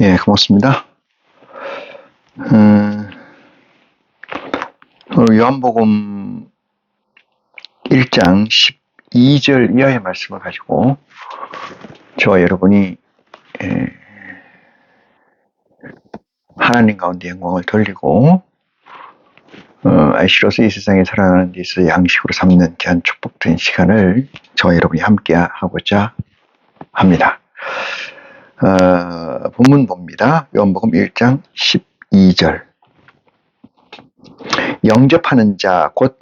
예, 고맙습니다. 오늘 요한복음 1장 12절 이하의 말씀을 가지고 저와 여러분이 하나님 가운데 영광을 돌리고 아이시로서 이 세상에 살아가는 데 있어서 양식으로 삼는 귀한 축복된 시간을 저와 여러분이 함께 하고자 합니다. 본문 봅니다. 요한복음 1장 12절. 영접하는 자, 곧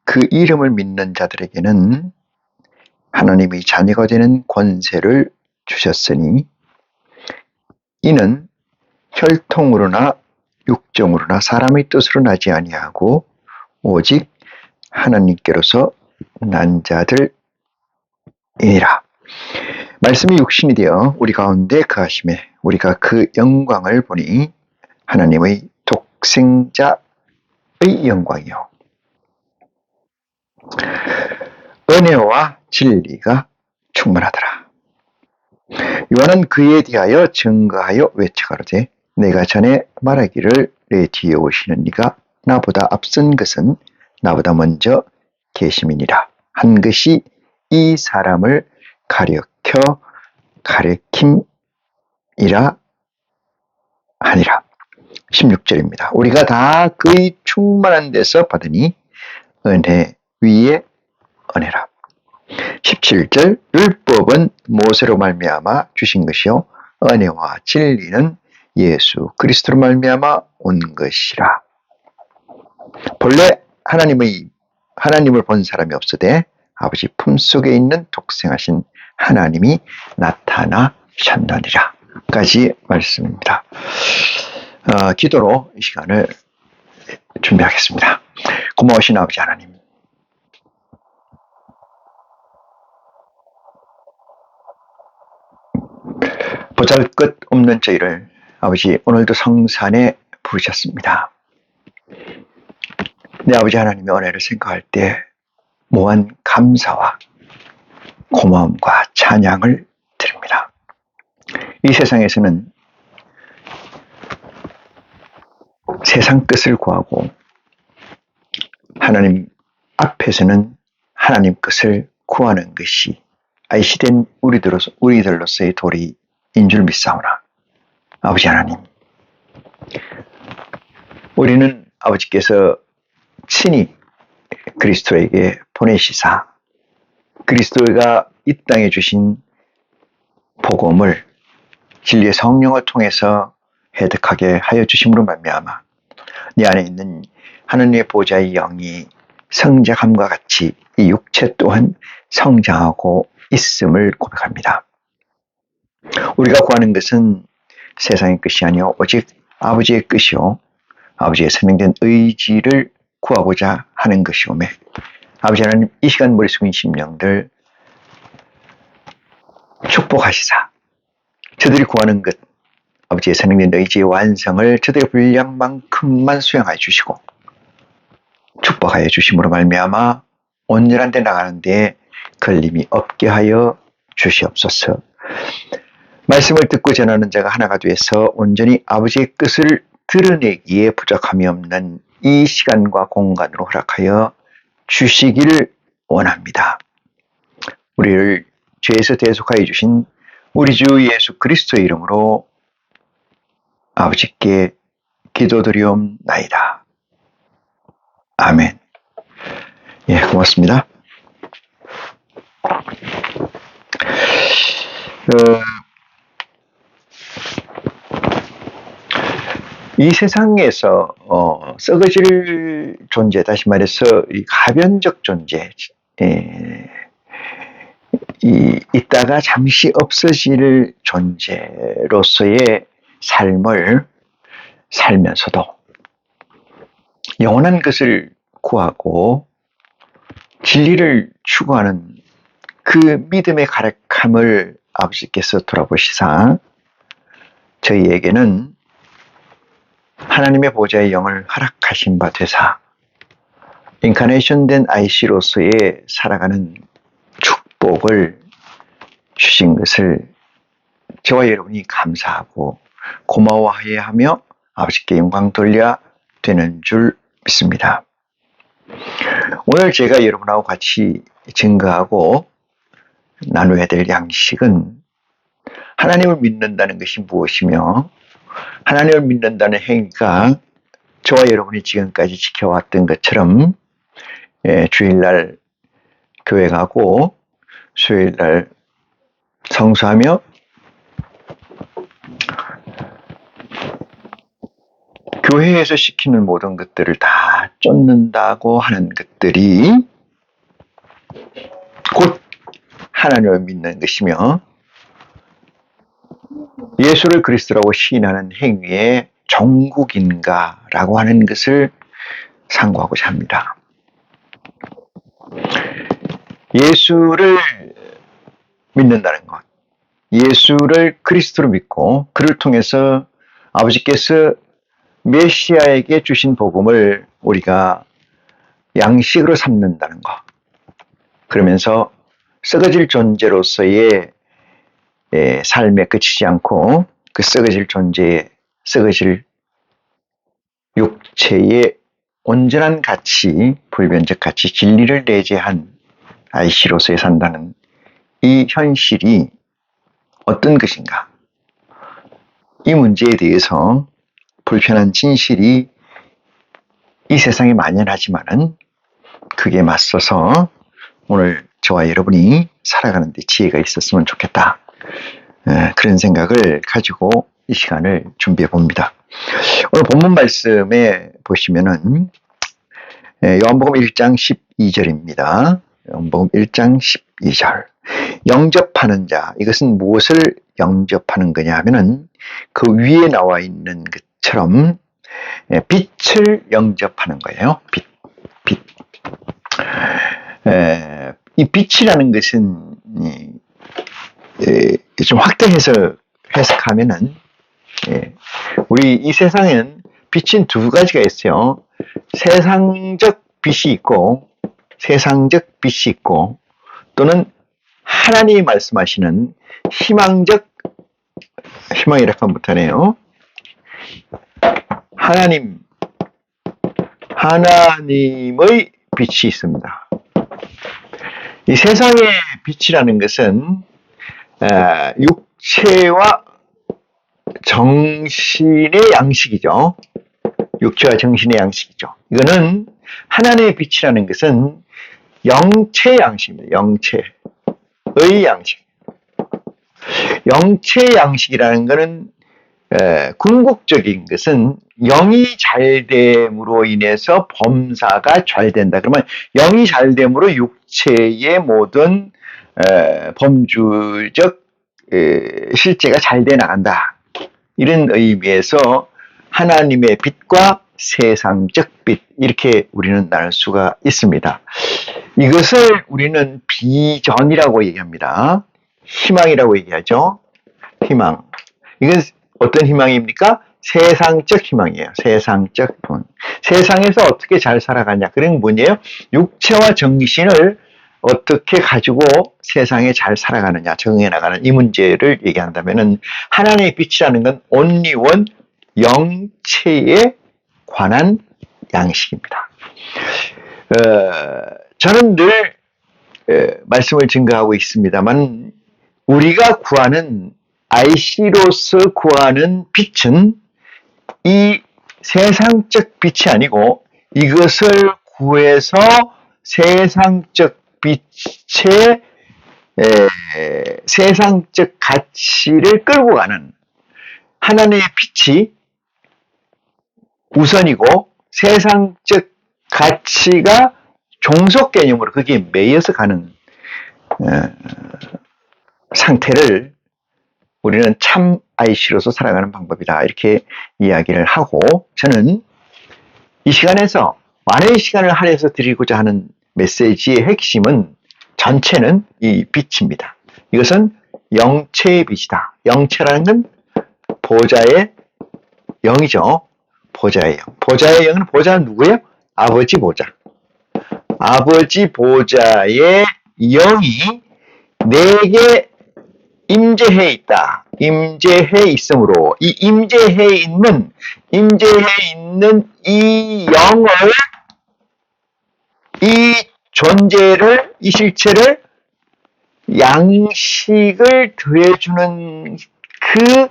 그 이름을 믿는 자들에게는 하나님의 자녀가 되는 권세를 주셨으니 이는 혈통으로나 육정으로나 사람의 뜻으로 나지 아니하고 오직 하나님께로서 난 자들이니라. 말씀이 육신이 되어 우리 가운데 거하심에 우리가 그 영광을 보니 하나님의 독생자의 영광이요 은혜와 진리가 충만하더라. 요한은 그에 대하여 증거하여 외쳐가로되 내가 전에 말하기를 내 뒤에 오시는 이가 나보다 앞선 것은 나보다 먼저 계심이니라 한 것이 이 사람을 가리켜 가리킴이라 하니라. 16절입니다. 우리가 다 그의 충만한 데서 받으니 은혜 위에 은혜라. 17절 율법은 모세로 말미암아 주신 것이요 은혜와 진리는 예수 그리스도로 말미암아 온 것이라. 본래 하나님을 본 사람이 없으되 아버지 품속에 있는 독생하신 하나님이 나타나셨느니라 까지 말씀입니다. 기도로 이 시간을 준비하겠습니다. 고마우신 아버지 하나님, 보잘것없는 저희를 아버지 오늘도 성산에 부르셨습니다. 내 아버지 하나님의 은혜를 생각할 때 무한 감사와 고마움과 찬양을 드립니다. 이 세상에서는 세상 뜻을 구하고 하나님 앞에서는 하나님 뜻을 구하는 것이 아이시된 우리들로서의 도리인 줄 믿사오나 아버지 하나님, 우리는 아버지께서 친히 그리스도에게 보내시사 그리스도가 이 땅에 주신 복음을 진리의 성령을 통해서 해득하게 하여 주심으로 말미암아 네 안에 있는 하느님의 보좌의 영이 성장함과 같이 이 육체 또한 성장하고 있음을 고백합니다. 우리가 구하는 것은 세상의 것이 아니요 오직 아버지의 뜻이요 아버지의 선명된 의지를 구하고자 하는 것이오매 아버지 하나님, 이 시간 머리 숙인 심령들 축복하시사 저들이 구하는 것 아버지의 선명된 의지의 완성을 저들의 분량만큼만 수용하여 주시고 축복하여 주심으로 말미암아 온전한 데 나가는 데 걸림이 없게 하여 주시옵소서. 말씀을 듣고 전하는 자가 하나가 되어서 온전히 아버지의 뜻을 드러내기에 부족함이 없는 이 시간과 공간으로 허락하여 주시기를 원합니다. 우리를 죄에서 대속하여 주신 우리 주 예수 그리스도의 이름으로 아버지께 기도드리옵나이다. 아멘. 예, 고맙습니다. 이 세상에서 썩어질 존재, 다시 말해서 이 가변적 존재, 있다가 잠시 없어질 존재로서의 삶을 살면서도 영원한 것을 구하고 진리를 추구하는 그 믿음의 가득함을 아버지께서 돌아보시사 저희에게는 하나님의 보좌의 영을 허락하신 바 되사 인카네이션된 IC로서의 살아가는 축복을 주신 것을 저와 여러분이 감사하고 고마워해야 하며 아버지께 영광 돌려야 되는 줄 믿습니다. 오늘 제가 여러분하고 같이 증거하고 나눠야 될 양식은 하나님을 믿는다는 것이 무엇이며 하나님을 믿는다는 행위가 저와 여러분이 지금까지 지켜왔던 것처럼 주일날 교회 가고 수요일날 성수하며 교회에서 시키는 모든 것들을 다 쫓는다고 하는 것들이 곧 하나님을 믿는 것이며 예수를 그리스도라고 시인하는 행위의 종국인가라고 하는 것을 상고하고자 합니다. 예수를 믿는다는 것, 예수를 그리스도로 믿고 그를 통해서 아버지께서 메시아에게 주신 복음을 우리가 양식으로 삼는다는 것, 그러면서 썩어질 존재로서의 삶에 그치지 않고 그 썩어질 존재의 썩어질 육체의 온전한 가치, 불변적 가치, 진리를 내재한 아이시로서의 산다는 이 현실이 어떤 것인가? 이 문제에 대해서 불편한 진실이 이 세상에 만연하지만은 그게 맞서서 오늘 저와 여러분이 살아가는 데 지혜가 있었으면 좋겠다. 그런 생각을 가지고 이 시간을 준비해 봅니다. 오늘 본문 말씀에 보시면은 요한복음 1장 12절입니다. 요한복음 1장 12절. 영접하는 자, 이것은 무엇을 영접하는 거냐 하면은 그 위에 나와 있는 것처럼 빛을 영접하는 거예요. 빛. 이 빛이라는 것은 좀 확대해서 해석하면은 우리 이 세상에는 빛은 두 가지가 있어요. 세상적 빛이 있고 또는 하나님이 말씀하시는 희망이라 하면 못하네요. 하나님의 빛이 있습니다. 이 세상의 빛이라는 것은 육체와 정신의 양식이죠. 육체와 정신의 양식이죠. 이거는 하나님의 빛이라는 것은 영체의 양식입니다. 영체의 양식. 영체의 양식이라는 것은 궁극적인 것은 영이 잘됨으로 인해서 범사가 잘된다. 그러면 영이 잘됨으로 육체의 모든 범주적 실제가 잘돼 나간다. 이런 의미에서 하나님의 빛과 세상적 빛, 이렇게 우리는 나눌 수가 있습니다. 이것을 우리는 비전이라고 얘기합니다. 희망이라고 얘기하죠. 희망. 이건 어떤 희망입니까? 세상적 희망이에요. 세상적 희망. 세상에서 어떻게 잘 살아가냐. 그런 뭐예요? 육체와 정신을 어떻게 가지고 세상에 잘 살아가느냐, 적응해 나가는 이 문제를 얘기한다면은 하나님의 빛이라는 건 only one 영체에 관한 양식입니다. 저는 늘 말씀을 증거하고 있습니다만 우리가 구하는 IC로서 구하는 빛은 이 세상적 빛이 아니고 이것을 구해서 세상적 빛의 세상적 가치를 끌고 가는 하나님의 빛이 우선이고 세상적 가치가 종속 개념으로 거기에 매여서 가는 상태를 우리는 참 IC로서 살아가는 방법이다. 이렇게 이야기를 하고 저는 이 시간에서 많은 시간을 할애해서 드리고자 하는 메시지의 핵심은 전체는 이 빛입니다. 이것은 영체의 빛이다. 영체라는 건 보좌의 영이죠. 보좌의 영. 보좌의 영은 보좌는 누구예요? 아버지 보좌. 아버지 보좌의 영이 내게 임재해 있다. 임재해 있으므로 이 임재해 있는 이 영을, 이 존재를, 이 실체를 양식을 더해주는 그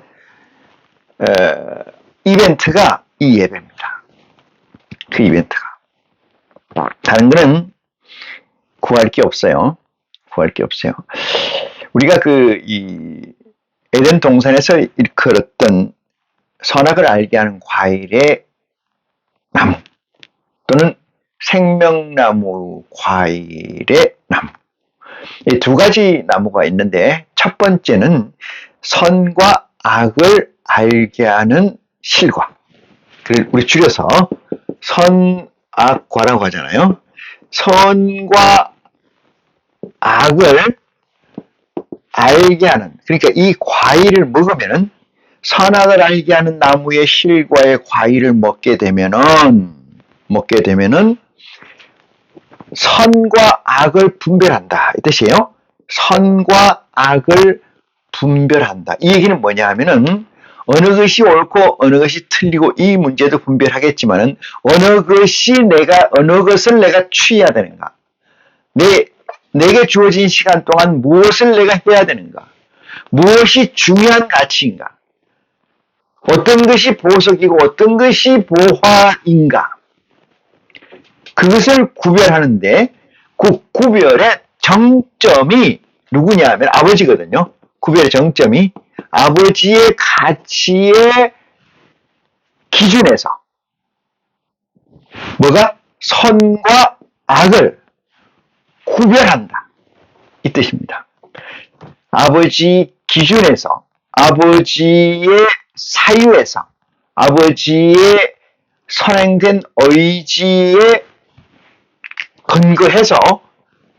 이벤트가 이 예배입니다. 그 이벤트가. 다른 거는 구할 게 없어요. 구할 게 없어요. 우리가 이 에덴 동산에서 일컬었던 선악을 알게 하는 과일의 나무, 또는 생명나무 과일의 나무, 이 두 가지 나무가 있는데, 첫 번째는 선과 악을 알게 하는 실과, 우리 줄여서 선악과라고 하잖아요. 선과 악을 알게 하는, 그러니까 이 과일을 먹으면은, 선악을 알게 하는 나무의 실과의 과일을 먹게 되면은 선과 악을 분별한다, 이 뜻이에요. 선과 악을 분별한다. 이 얘기는 뭐냐 하면은, 어느 것이 옳고 어느 것이 틀리고 이 문제도 분별하겠지만은, 어느 것을 내가 취해야 되는가, 내게 주어진 시간 동안 무엇을 내가 해야 되는가, 무엇이 중요한 가치인가, 어떤 것이 보석이고 어떤 것이 보화인가, 그것을 구별하는데, 그 구별의 정점이 누구냐 하면 아버지거든요. 구별의 정점이 아버지의 가치의 기준에서 뭐가? 선과 악을 구별한다, 이 뜻입니다. 아버지 기준에서, 아버지의 사유에서, 아버지의 선행된 의지에 근거해서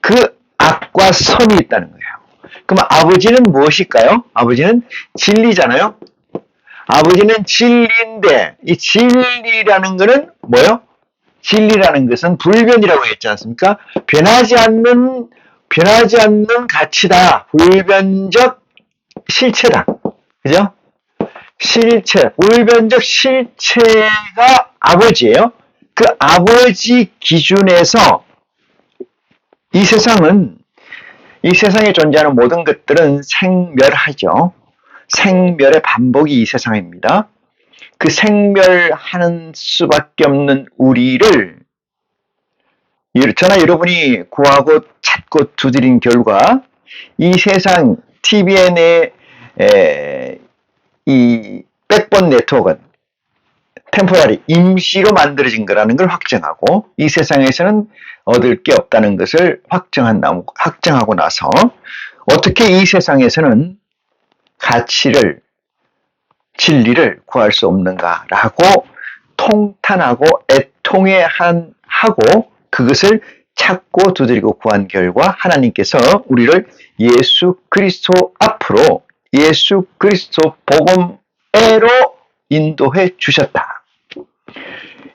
그 악과 선이 있다는 거예요. 그럼 아버지는 무엇일까요? 아버지는 진리잖아요. 아버지는 진리인데, 이 진리라는 것은 뭐예요? 진리라는 것은 불변이라고 했지 않습니까? 변하지 않는 가치다. 불변적 실체다. 그죠? 불변적 실체가 아버지예요. 그 아버지 기준에서 이 세상에 존재하는 모든 것들은 생멸하죠. 생멸의 반복이 이 세상입니다. 그 생멸하는 수밖에 없는 우리를, 저나 여러분이 구하고 찾고 두드린 결과, 이 세상 TVN의 이 백본 네트워크는 템포러리, 임시로 만들어진 거라는 걸 확정하고, 이 세상에서는 얻을 게 없다는 것을 확정하고 나서, 어떻게 이 세상에서는 진리를 구할 수 없는가라고 통탄하고 애통해하고 그것을 찾고 두드리고 구한 결과, 하나님께서 우리를 예수 그리스도 앞으로, 예수 그리스도 복음에로 인도해 주셨다.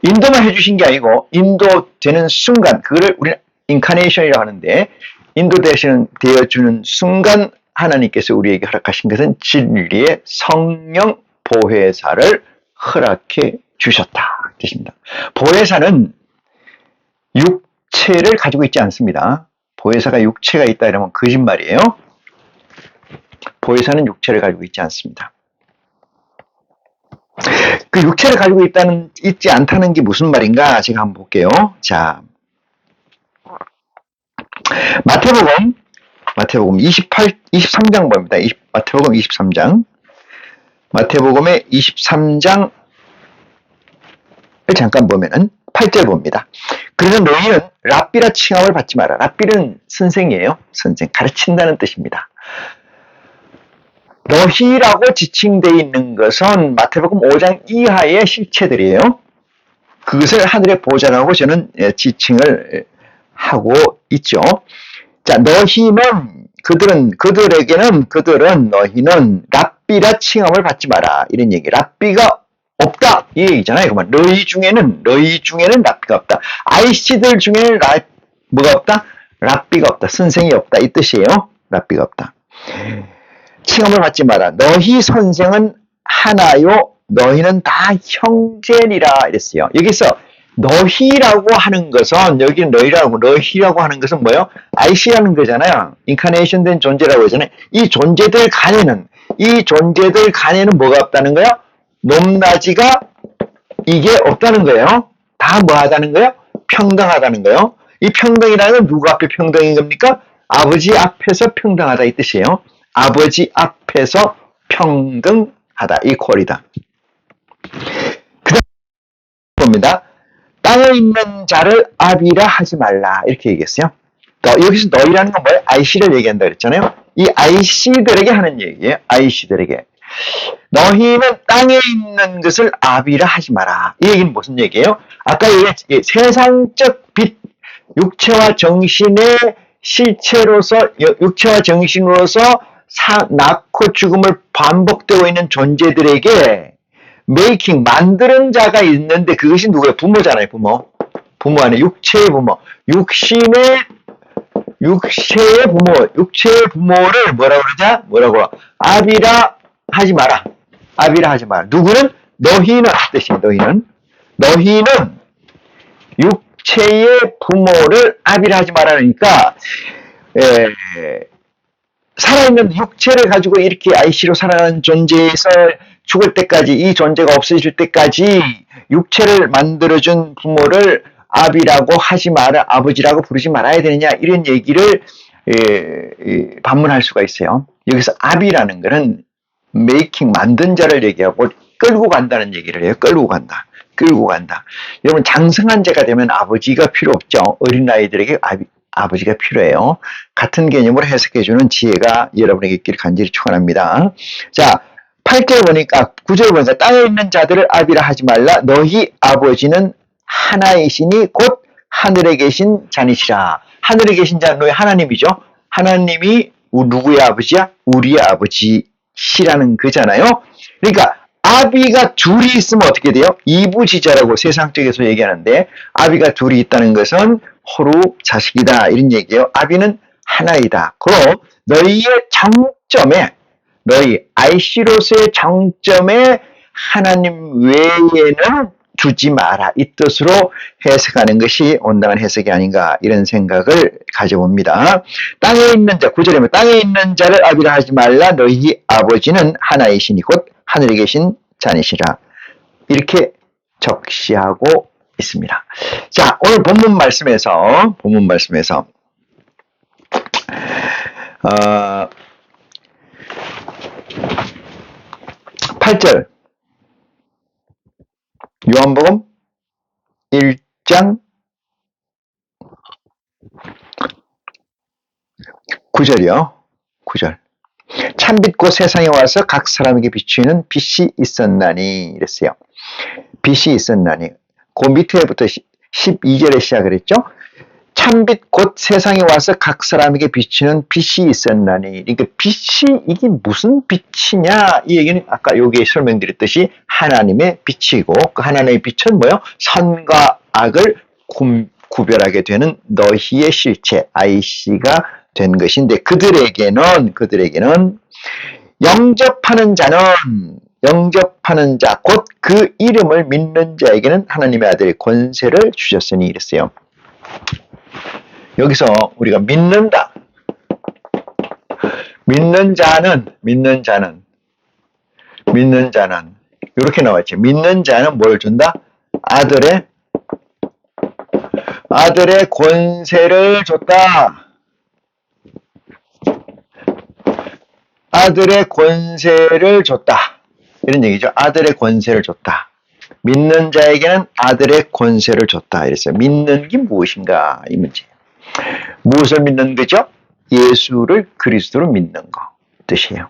인도만 해주신 게 아니고, 인도되는 순간, 그거를 우리는 인카네이션이라고 하는데, 인도되어주는 순간 하나님께서 우리에게 허락하신 것은 진리의 성령 보혜사를 허락해 주셨다, 뜻입니다. 보혜사는 육체를 가지고 있지 않습니다. 보혜사가 육체가 있다 이러면 거짓말이에요. 보혜사는 육체를 가지고 있지 않습니다. 그 육체를 가지고 있지 않다는 게 무슨 말인가? 제가 한번 볼게요. 자, 마태복음 23장 봅니다. 마태복음 23장. 마태복음의 23장을 잠깐 보면은 8절 봅니다. 그래서 너희는 랍비라 칭함을 받지 마라. 랍비는 선생이에요. 선생, 가르친다는 뜻입니다. 너희라고 지칭되어 있는 것은 마태복음 5장 이하의 실체들이에요. 그것을 하늘의 보좌라고 저는 지칭을 하고 있죠. 자, 너희는, 너희는 랍비라 칭함을 받지 마라, 이런 얘기. 랍비가 없다, 이 얘기잖아요. 그러면 너희 중에는 랍비가 없다. 아이씨들 중에는 뭐가 없다? 랍비가 없다. 선생이 없다, 이 뜻이에요. 랍비가 없다. 칭함을 받지 마라. 너희 선생은 하나요. 너희는 다 형제니라 이랬어요. 여기서 너희라고 하는 것은 여기는 너희라고 하는 것은 뭐요? IC라는 거잖아요. 인카네이션 된 존재라고 하잖아요. 이 존재들 간에는 뭐가 없다는 거예요? 높낮이가 이게 없다는 거예요. 다 뭐하다는 거예요? 평등하다는 거예요. 이 평등이라는 건 누구 앞에 평등인 겁니까? 아버지 앞에서 평등하다 이 뜻이에요. 아버지 앞에서 평등하다. 이퀄이다. 그 다음 봅니다. 땅에 있는 자를 아비라 하지 말라. 이렇게 얘기했어요. 여기서 너희라는 건 뭐예요? 아이씨를 얘기한다 그랬잖아요. 이 아이씨들에게 하는 얘기예요. 아이씨들에게. 너희는 땅에 있는 것을 아비라 하지 마라. 이 얘기는 무슨 얘기예요? 아까 얘기했지. 세상적 빛, 육체와 정신의 실체로서, 육체와 정신으로서 낳고 죽음을 반복되고 있는 존재들에게 만드는 자가 있는데 그것이 누구예요? 부모잖아요, 부모. 부모 안에 육체의 부모. 육체의 부모를 뭐라고 그러자? 아비라 하지 마라. 아비라 하지 마라. 누구는? 너희는 뜻이 너희는 육체의 부모를 아비라 하지 말라니까 살아있는 육체를 가지고 이렇게 IC로 살아가는 존재에서 죽을 때까지 이 존재가 없어질 때까지 육체를 만들어준 부모를 아비라고 하지 마라, 아버지라고 부르지 말아야 되느냐 이런 얘기를 반문할 수가 있어요. 여기서 아비라는 것은 만든 자를 얘기하고 끌고 간다는 얘기를 해요. 끌고 간다. 여러분 장성한 자가 되면 아버지가 필요 없죠. 어린아이들에게 아버지가 필요해요. 같은 개념으로 해석해주는 지혜가 여러분에게 있기를 간절히 축원합니다. 자, 8절 보니까 9절 보니까 땅에 있는 자들을 아비라 하지 말라. 너희 아버지는 하나이시니 곧 하늘에 계신 자니시라. 하늘에 계신 자 너희 하나님이죠. 하나님이 누구의 아버지야? 우리의 아버지시라는 거잖아요. 그러니까 아비가 둘이 있으면 어떻게 돼요? 이부지자라고 세상적에서 얘기하는데 아비가 둘이 있다는 것은 호루 자식이다 이런 얘기예요. 아비는 하나이다. 그럼 너희 아이시로서의 정점에 하나님 외에는 두지 마라. 이 뜻으로 해석하는 것이 온당한 해석이 아닌가 이런 생각을 가져봅니다. 땅에 있는 자, 9절이면 땅에 있는 자를 아비라 하지 말라. 너희 아버지는 하나이시니 곧 하늘에 계신 자니시라. 이렇게 적시하고 있습니다. 자, 오늘 본문 말씀에서 8절 요한복음 1장 9절이요. 9절. 참빛 곧 세상에 와서 각 사람에게 비추는 빛이 있었나니 이랬어요. 빛이 있었나니. 그 밑에부터 12절에 시작을 했죠. 참빛 곧 세상에 와서 각 사람에게 비추는 빛이 있었나니. 그러니까 빛이 이게 무슨 빛이냐? 이 얘기는 아까 여기에 설명드렸듯이 하나님의 빛이고 그 하나님의 빛은 뭐요? 선과 악을 구별하게 되는 너희의 실체 IC가 된 것인데 그들에게는 영접하는 자 곧 그 이름을 믿는 자에게는 하나님의 아들의 권세를 주셨으니 이랬어요. 여기서 우리가 믿는 자는 이렇게 나왔죠. 믿는 자는 뭘 준다? 아들의 권세를 줬다. 아들의 권세를 줬다. 이런 얘기죠. 아들의 권세를 줬다. 믿는 자에게는 아들의 권세를 줬다. 이랬어요. 믿는 게 무엇인가? 이 문제예요. 무엇을 믿는 거죠? 예수를 그리스도로 믿는 거 뜻이에요.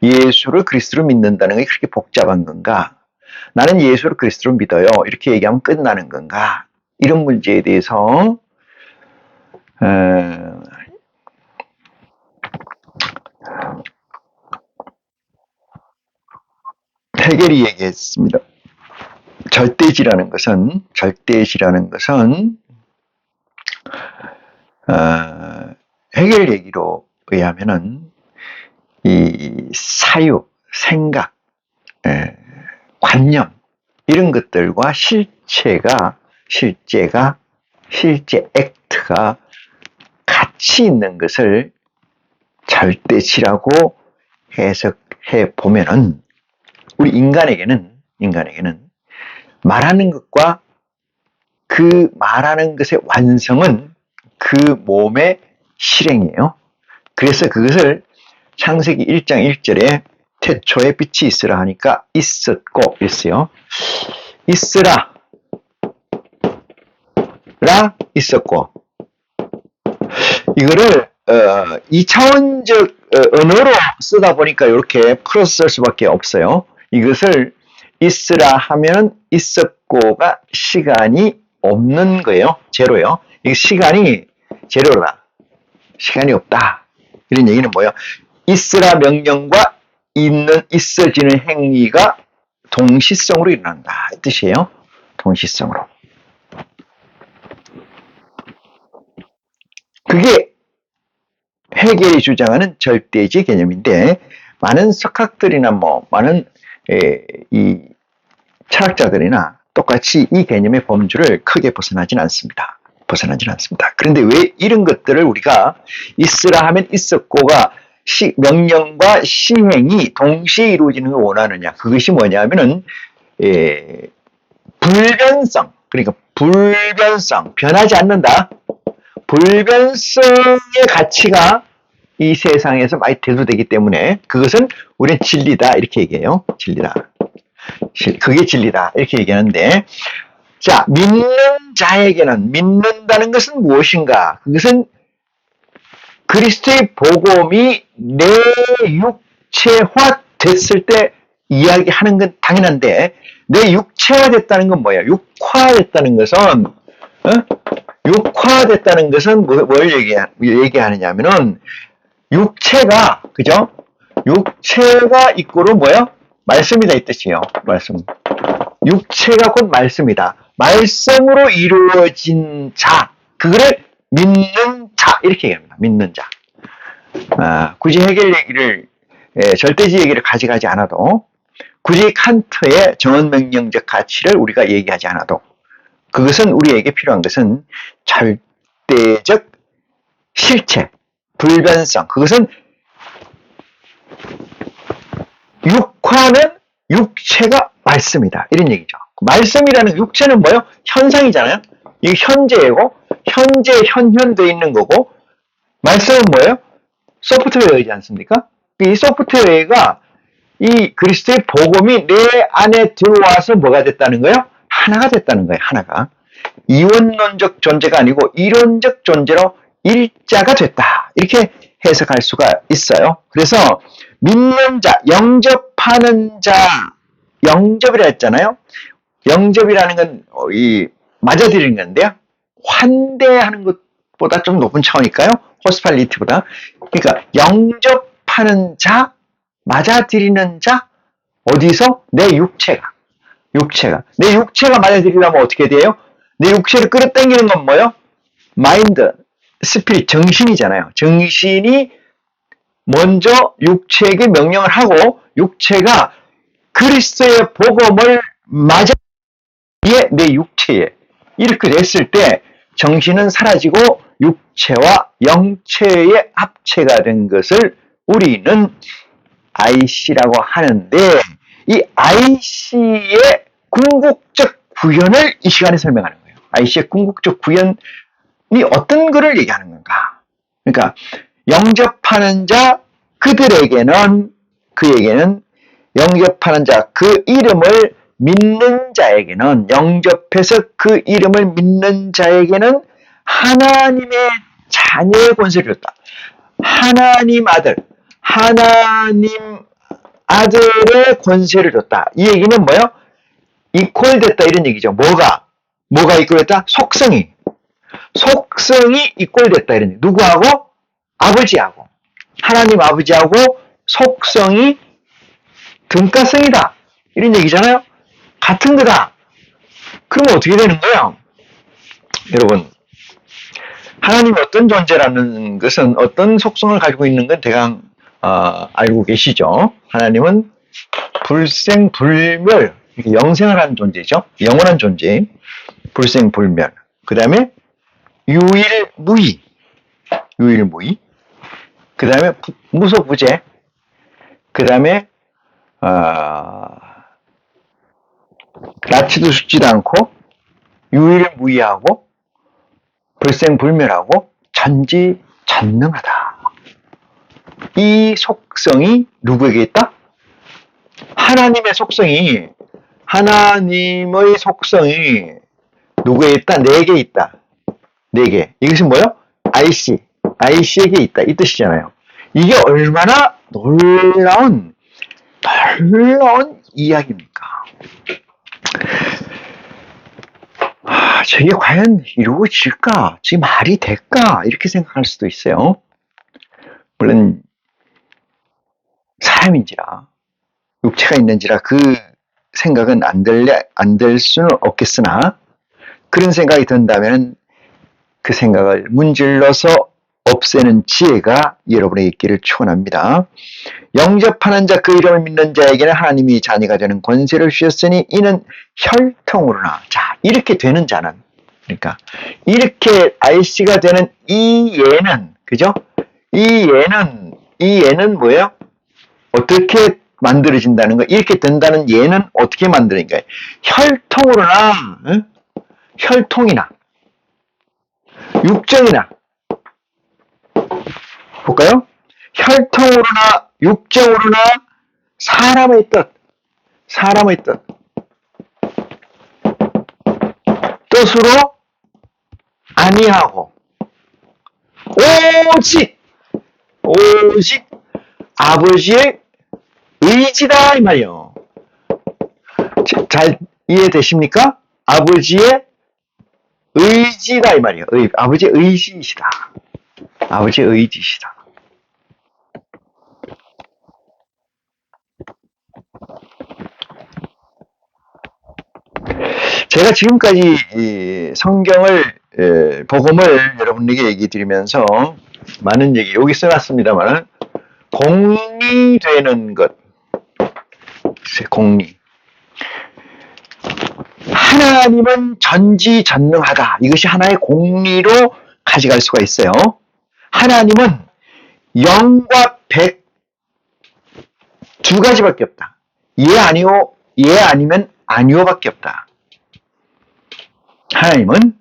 예수를 그리스도로 믿는다는 게 그렇게 복잡한 건가? 나는 예수를 그리스도로 믿어요. 이렇게 얘기하면 끝나는 건가? 이런 문제에 대해서 해겔이 얘기했습니다. 절대지라는 것은 해겔 얘기로 의하면은 이 사유, 생각, 관념 이런 것들과 실제 액트가 같이 있는 것을 절대치라고 해석해 보면은 우리 인간에게는 말하는 것과 그 말하는 것의 완성은 그 몸의 실행이에요. 그래서 그것을 창세기 1장 1절에 태초에 빛이 있으라 하니까 있었고 있어요. 있으라 라 있었고 이거를 2차원적 언어로 쓰다 보니까 이렇게 풀어서 쓸 수밖에 없어요. 이것을 있으라 하면 있었고가 시간이 없는 거예요. 제로요. 이 시간이 제로다. 시간이 없다. 이런 얘기는 뭐예요? 있으라 명령과 있어지는 행위가 동시성으로 일어난다. 이 뜻이에요. 동시성으로. 그게 헤겔이 주장하는 절대지 개념인데 많은 석학들이나 많은 이 철학자들이나 똑같이 이 개념의 범주를 크게 벗어나진 않습니다. 그런데 왜 이런 것들을 우리가 있으라 하면 있었고가 명령과 시행이 동시에 이루어지는 걸 원하느냐? 그것이 뭐냐면은 불변성, 그러니까 불변성, 변하지 않는다. 불변성의 가치가 이 세상에서 많이 대두되기 때문에 그것은 우리는 진리다 이렇게 얘기해요. 진리다. 그게 진리다 이렇게 얘기하는데 자, 믿는 자에게는 믿는다는 것은 무엇인가? 그것은 그리스도의 복음이 내 육체화 됐을 때 이야기하는 건 당연한데 내 육체화 됐다는 건 뭐야? 육화됐다는 것은 육화됐다는 것은 뭘 얘기하느냐면은 육체가 그죠? 육체가 이꼬로 뭐야? 말씀이다 이 뜻이에요. 말씀. 육체가 곧 말씀이다. 말씀으로 이루어진 자, 그거를 믿는 자 이렇게 얘기합니다. 믿는 자. 굳이 헤겔 얘기를 절대지 얘기를 가져가지 않아도 굳이 칸트의 정언명령적 가치를 우리가 얘기하지 않아도 그것은 우리에게 필요한 것은 절대적 실체, 불변성. 그것은 육화는 육체가 말씀이다. 이런 얘기죠. 말씀이라는 육체는 뭐예요? 현상이잖아요. 이게 현재이고 현재 현현돼 있는 거고 말씀은 뭐예요? 소프트웨어이지 않습니까? 이 소프트웨어가 이 그리스도의 복음이 내 안에 들어와서 뭐가 됐다는 거예요? 하나가 됐다는 거예요. 하나가. 이원론적 존재가 아니고 이론적 존재로 일자가 됐다. 이렇게 해석할 수가 있어요. 그래서 믿는 자, 영접하는 자, 영접이라 했잖아요. 영접이라는 건 맞아들이는 건데요. 환대하는 것보다 좀 높은 차원일까요? 호스팔리티보다. 그러니까 영접하는 자, 맞아들이는 자, 어디서? 내 육체가. 내 육체가 맞아들이려면 어떻게 돼요? 내 육체를 끌어당기는 건 뭐예요? 마인드, 스피릿, 정신이잖아요. 정신이 먼저 육체에게 명령을 하고 육체가 그리스도의 복음을 맞아들이기에 내 육체에 이렇게 됐을 때 정신은 사라지고 육체와 영체의 합체가 된 것을 우리는 IC라고 하는데 이 IC의 궁극적 구현을 이 시간에 설명하는 거예요. IC의 궁극적 구현이 어떤 거를 얘기하는 건가? 그러니까 영접하는 자 그에게는 영접하는 자 그 이름을 믿는 자에게는 영접해서 그 이름을 믿는 자에게는 하나님의 자녀의 권세를 줬다. 하나님 아들의 권세를 줬다. 이 얘기는 뭐예요? 이퀄됐다 이런 얘기죠. 뭐가 이퀄됐다? 속성이 이퀄됐다 이런 얘기. 누구하고? 아버지하고. 하나님 아버지하고 속성이 등가성이다. 이런 얘기잖아요. 같은 거다. 그러면 어떻게 되는 거예요? 여러분, 하나님이 어떤 존재라는 것은 어떤 속성을 가지고 있는 건 대강 알고 계시죠? 하나님은 불생불멸, 영생을 하는 존재죠. 영원한 존재, 불생불멸. 그 다음에 유일무이, 그 다음에 무소부재, 그 다음에 낳지도 죽지도 않고 유일무이하고 불생불멸하고 전지전능하다. 이 속성이 누구에게 있다? 하나님의 속성이 누구에 있다? 내게 있다. 내게. 이것이 뭐예요? IC에게 있다. 이 뜻이잖아요. 이게 얼마나 놀라운 이야기입니까? 저게 과연 이루어질까? 지금 말이 될까? 이렇게 생각할 수도 있어요. 물론 사람인지라, 육체가 있는지라 그 생각은 안 될 수는 없겠으나, 그런 생각이 든다면 그 생각을 문질러서 없애는 지혜가 여러분에게 있기를 축원합니다. 영접하는 자, 그 이름을 믿는 자에게는 하나님이 자녀가 되는 권세를 주셨으니 이는 혈통으로나. 자, 이렇게 되는 자는, 그러니까 이렇게 RC가 되는 이 예는, 그죠? 이 예는 뭐예요? 어떻게 만들어진다는 거? 이렇게 된다는 예는 어떻게 만드는가? 혈통으로나, 혈통이나 육정이나, 볼까요? 혈통으로나 육정으로나 사람의 뜻으로 아니하고 오직 아버지의 의지다 이 말이요. 잘 이해되십니까? 아버지의 의지다 이 말이에요. 아버지의 의지이시다. 아버지의 의지이시다. 제가 지금까지 이 성경을, 복음을 여러분에게 얘기 드리면서 많은 얘기 여기 써놨습니다만, 공리되는 것, 공리. 하나님은 전지전능하다. 이것이 하나의 공리로 가져갈 수가 있어요. 하나님은 0과 100 두 가지밖에 없다. 예 아니면 아니오밖에 없다. 하나님은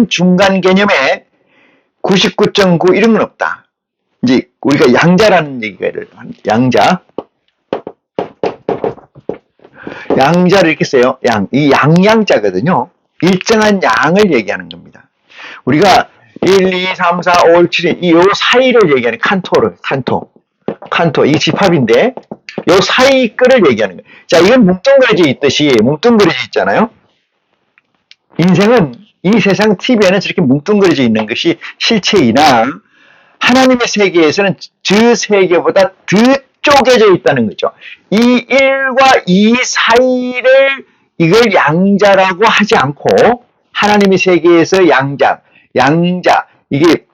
중간 개념에 99.9 이런 건 없다. 이제 우리가 양자라는 얘기가 양자를 이렇게 써요. 이 양자거든요. 일정한 양을 얘기하는 겁니다. 우리가 1, 2, 3, 4, 5, 7, 이 사이를 얘기하는 칸토, 이 집합인데, 요 사이 끈을 얘기하는 거예요. 자, 이건 뭉뚱그려져 있잖아요. 인생은, 이 세상 TV에는 저렇게 뭉뚱그려져 있는 것이 실체이나, 하나님의 세계에서는 저 세계보다 더 쪼개져 있다는 거죠. 이 1과 2 사이를 이걸 양자라고 하지 않고, 하나님의 세계에서 양자, 이게,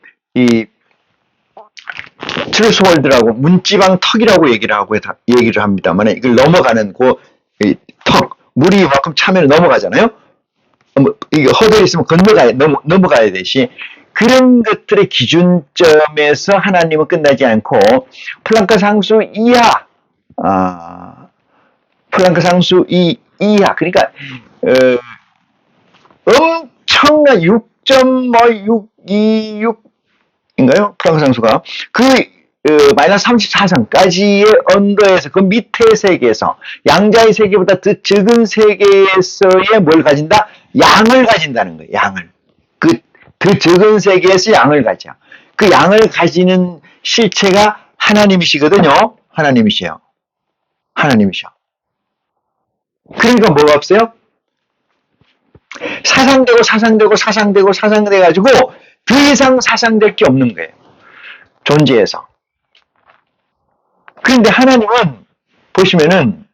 트루스월드라고 문지방 턱이라고 얘기를 합니다만, 이걸 넘어가는 턱, 물이 이만큼 차면 넘어가잖아요. 이게 허들이 있으면 넘어가야 되시. 그런 것들의 기준점에서 하나님은 끝나지 않고 플랑크 상수 이하, 그러니까 엄청난 6.626인가요? 플랑크 상수가 마이너스 34상까지의 언더에서 그 밑에 세계에서 양자의 세계보다 더 적은 세계에서의 뭘 가진다? 양을 가진다는 거예요. 더 적은 세계에서 양을 가져. 그 양을 가지는 실체가 하나님이시거든요. 하나님이셔. 그러니까 뭐가 없어요? 사상돼가지고 더 이상 사상될 게 없는 거예요. 존재에서. 그런데 하나님은 보시면은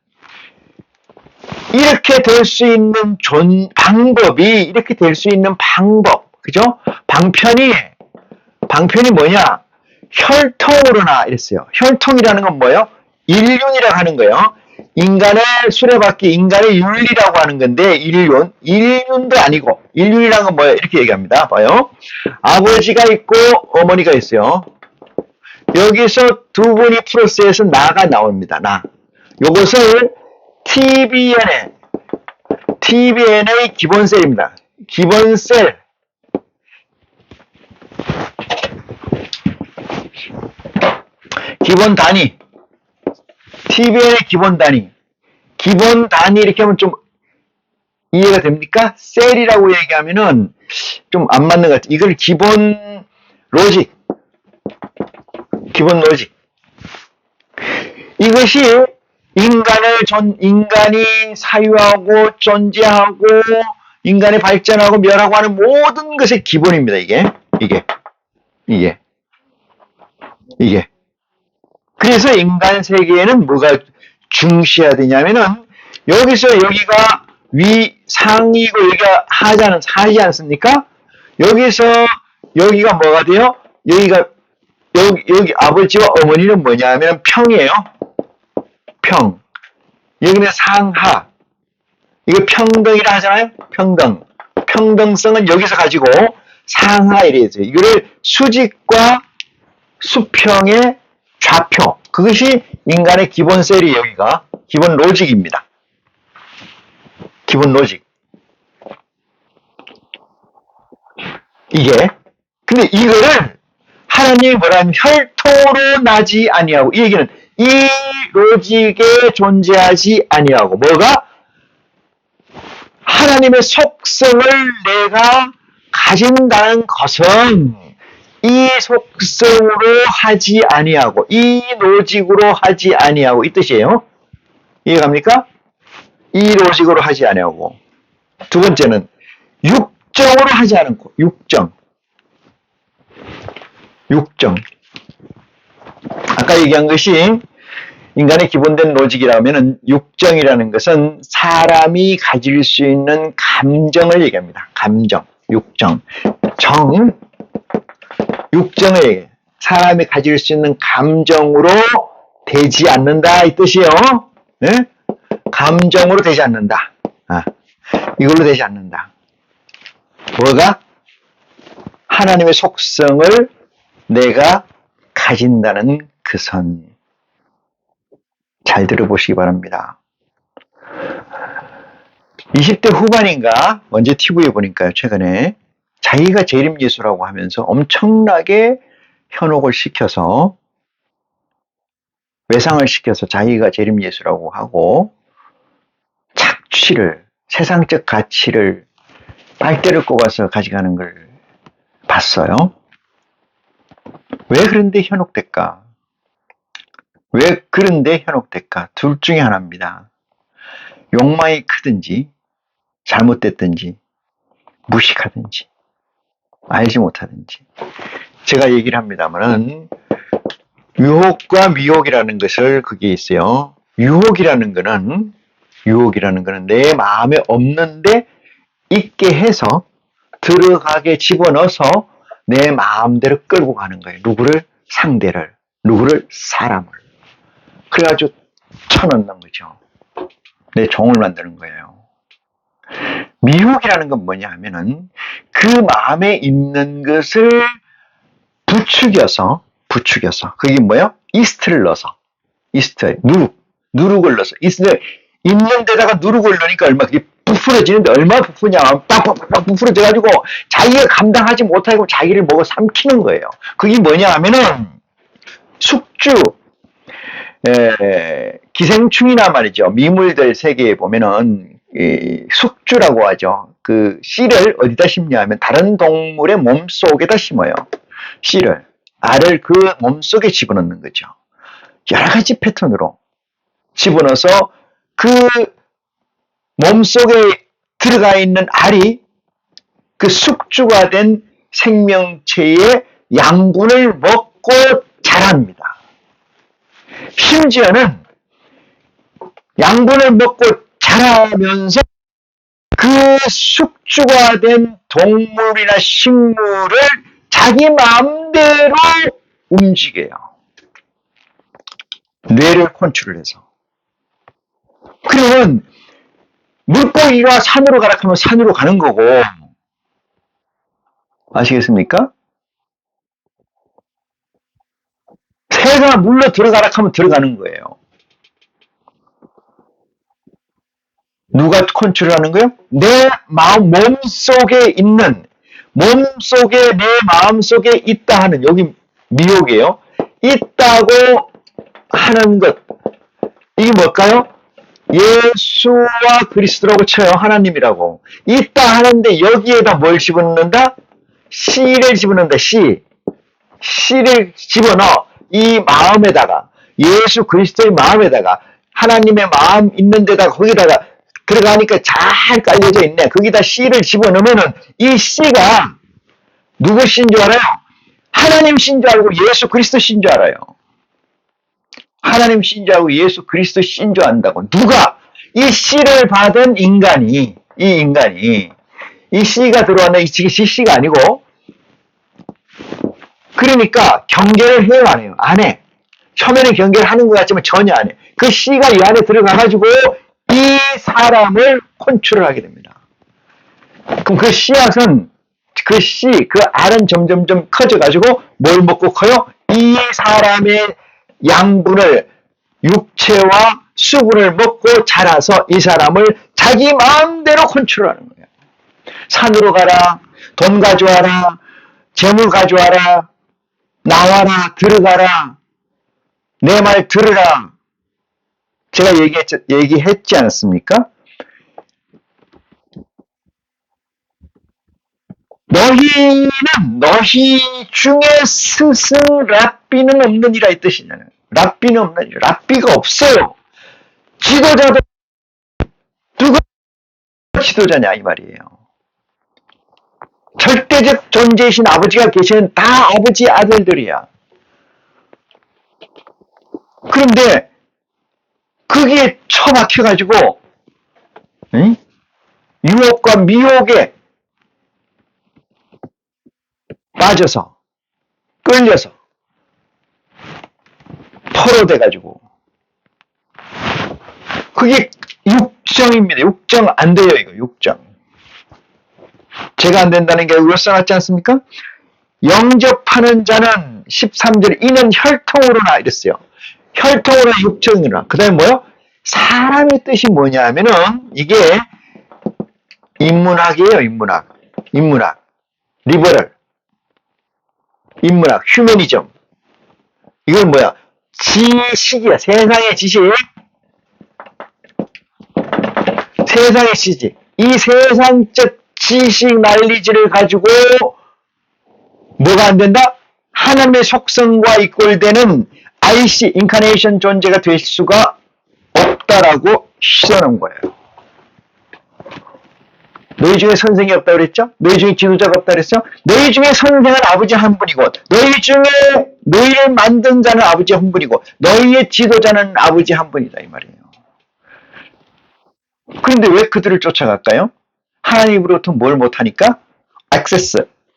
이렇게 될 수 있는 방법이, 그죠? 방편이 뭐냐? 혈통으로나 이랬어요. 혈통이라는 건 뭐예요? 인륜이라고 하는 거예요. 인간의 수레바퀴, 인간의 윤리라고 하는 건데 인륜도 아니고 인륜이라는 건 뭐예요? 이렇게 얘기합니다. 봐요. 아버지가 있고 어머니가 있어요. 여기서 두 분이 플러스해서 나가 나옵니다. 나. 요것을 TBN의 기본셀입니다. 기본셀. 기본 단위. TBN의 기본 단위. 기본 단위 이렇게 하면 좀 이해가 됩니까? 셀이라고 얘기하면은 좀 안 맞는 것 같아요. 이걸 기본 로직. 이것이 인간이 사유하고 존재하고 인간이 발전하고 멸하고 하는 모든 것의 기본입니다. 이게. 그래서 인간 세계에는 뭐가 중시해야 되냐면은 여기서 여기가 상이고 여기가 하지 않습니까? 여기서 여기가 뭐가 돼요? 여기 아버지와 어머니는 뭐냐면 평이에요. 평. 여기는 상하. 이거 평등이라 하잖아요. 평등성은 여기서 가지고 상하 이래서 이거를 수직과 수평의 좌표. 그것이 인간의 기본 셀이 여기가 기본 로직입니다. 기본 로직. 근데 이거를 하나님이 뭐라 하면 혈통으로 나지 아니하고 이 얘기는 이 로직에 존재하지 아니하고 뭐가 하나님의 속성을 내가 가진다는 것은 이 속성으로 하지 아니하고 이 로직으로 하지 아니하고 이 뜻이에요. 이해갑니까? 이 로직으로 하지 아니하고 두 번째는 육정으로 하지 않고 육정. 아까 얘기한 것이 인간의 기본된 로직이라면 육정이라는 것은 사람이 가질 수 있는 감정을 얘기합니다. 감정, 육정. 육정을 얘기해요. 사람이 가질 수 있는 감정으로 되지 않는다 이 뜻이에요. 네? 감정으로 되지 않는다. 이걸로 되지 않는다. 뭐가? 하나님의 속성을 내가 가진다는 그 선. 잘 들어보시기 바랍니다. 20대 후반인가 언제 TV에 보니까요. 최근에 자기가 재림예수라고 하면서 엄청나게 현혹을 시켜서 외상을 시켜서 자기가 재림예수라고 하고 착취를 세상적 가치를 빨대를 꼽아서 가져가는 걸 봤어요. 왜 그런데 현혹될까? 둘 중에 하나입니다. 욕망이 크든지 잘못됐든지 무식하든지 알지 못하든지. 제가 얘기를 합니다만은 유혹과 미혹이라는 것을 그게 있어요. 유혹이라는 거는 내 마음에 없는데 있게 해서 들어가게 집어넣어서 내 마음대로 끌고 가는 거예요. 누구를? 상대를. 누구를? 사람을. 그래가지고 쳐넣는 거죠. 내 종을 만드는 거예요. 미혹이라는 건 뭐냐 하면은 그 마음에 있는 것을 부추겨서 그게 뭐예요? 이스트를 넣어서 누룩을 넣어서 이스트 있는 데다가 누룩을 넣으니까 얼마 그게 부풀어지는데 얼마나 부푸냐 빡빡빡 부풀어져가지고 자기가 감당하지 못하고 자기를 먹어 삼키는 거예요. 그게 뭐냐 하면은 숙주 기생충이나 말이죠. 미물들 세계에 보면은 숙주라고 하죠. 그 씨를 어디다 심냐 하면 다른 동물의 몸속에다 심어요. 씨를 알을 그 몸속에 집어넣는 거죠. 여러 가지 패턴으로 집어넣어서 그 몸속에 들어가 있는 알이 그 숙주가 된 생명체의 양분을 먹고 자랍니다. 심지어는 양분을 먹고 자라면서 그 숙주가 된 동물이나 식물을 자기 마음대로 움직여요. 뇌를 컨트롤해서. 그러면 물고기가 산으로 가라 하면 산으로 가는 거고, 아시겠습니까? 새가 물로 들어가라 하면 들어가는 거예요. 누가 컨트롤하는 거예요? 내 몸속에 있는, 몸속에 내 마음속에 있다 하는, 여기 미혹이에요. 있다고 하는 것. 이게 뭘까요? 예수와 그리스도라고 쳐요. 하나님이라고. 있다 하는데 여기에다 뭘 집어넣는다? 씨를 집어넣는다. 씨를 집어넣어. 이 마음에다가, 예수 그리스도의 마음에다가, 하나님의 마음 있는 데다가 거기다가 들어가니까 잘 깔려져 있네. 거기다 씨를 집어넣으면은 이 씨가 누구 씨인 줄 알아요? 하나님 씨인 줄 알고 예수 그리스도 씨인 줄 알아요. 하나님 씨인 줄 알고 예수 그리스도 씨인 줄 안다고. 누가? 이 씨를 받은 인간이, 이 씨가 들어왔나? 이 씨가 아니고, 그러니까 경계를 해요, 안 해요? 안 해. 처음에는 경계를 하는 것 같지만 전혀 안 해. 그 씨가 이 안에 들어가가지고 이 사람을 컨트롤하게 됩니다. 그럼 그 씨앗은, 그 알은 점점점 커져가지고 뭘 먹고 커요? 이 사람의 양분을, 육체와 수분을 먹고 자라서 이 사람을 자기 마음대로 컨트롤하는 거예요. 산으로 가라, 돈 가져와라, 재물 가져와라, 나와라, 들어가라, 내 말 들으라. 제가 얘기했지 않았습니까? 너희 중에 스승 랍비는 없느니라 이 뜻이잖아요. 랍비는 없느니라. 랍비가 없어요. 지도자도 누가 지도자냐 이 말이에요. 절대적 존재이신 아버지가 계시는 다 아버지 아들들이야. 그런데 거기에 처박혀가지고 유혹과 미혹에 빠져서 끌려서 포로돼가지고 그게 육정입니다. 육정 안 돼요. 이거 육정. 제가 안 된다는 게 왜 써놨지 않습니까? 영접하는 자는 13절 이는 혈통으로나 이랬어요. 혈통으로 육정이나. 그 다음에 뭐요? 사람의 뜻이 뭐냐 하면은 이게 인문학이에요. 인문학. 리버럴. 인문학. 휴머니즘. 이건 뭐야? 지식이야. 세상의 지식. 세상의 지식. 이 세상적 지식 난리지를 가지고 뭐가 안 된다? 하나님의 속성과 이꼴되는 IC, 인카네이션 존재가 될 수가 없다라고 써놓은 거예요. 너희 중에 선생이 없다 그랬죠? 너희 중에 지도자가 없다 그랬죠? 너희 중에 선생은 아버지 한 분이고, 너희 중에 너희를 만든 자는 아버지 한 분이고, 너희의 지도자는 아버지 한 분이다 이 말이에요. 그런데 왜 그들을 쫓아갈까요? 하나님으로부터 뭘 못하니까?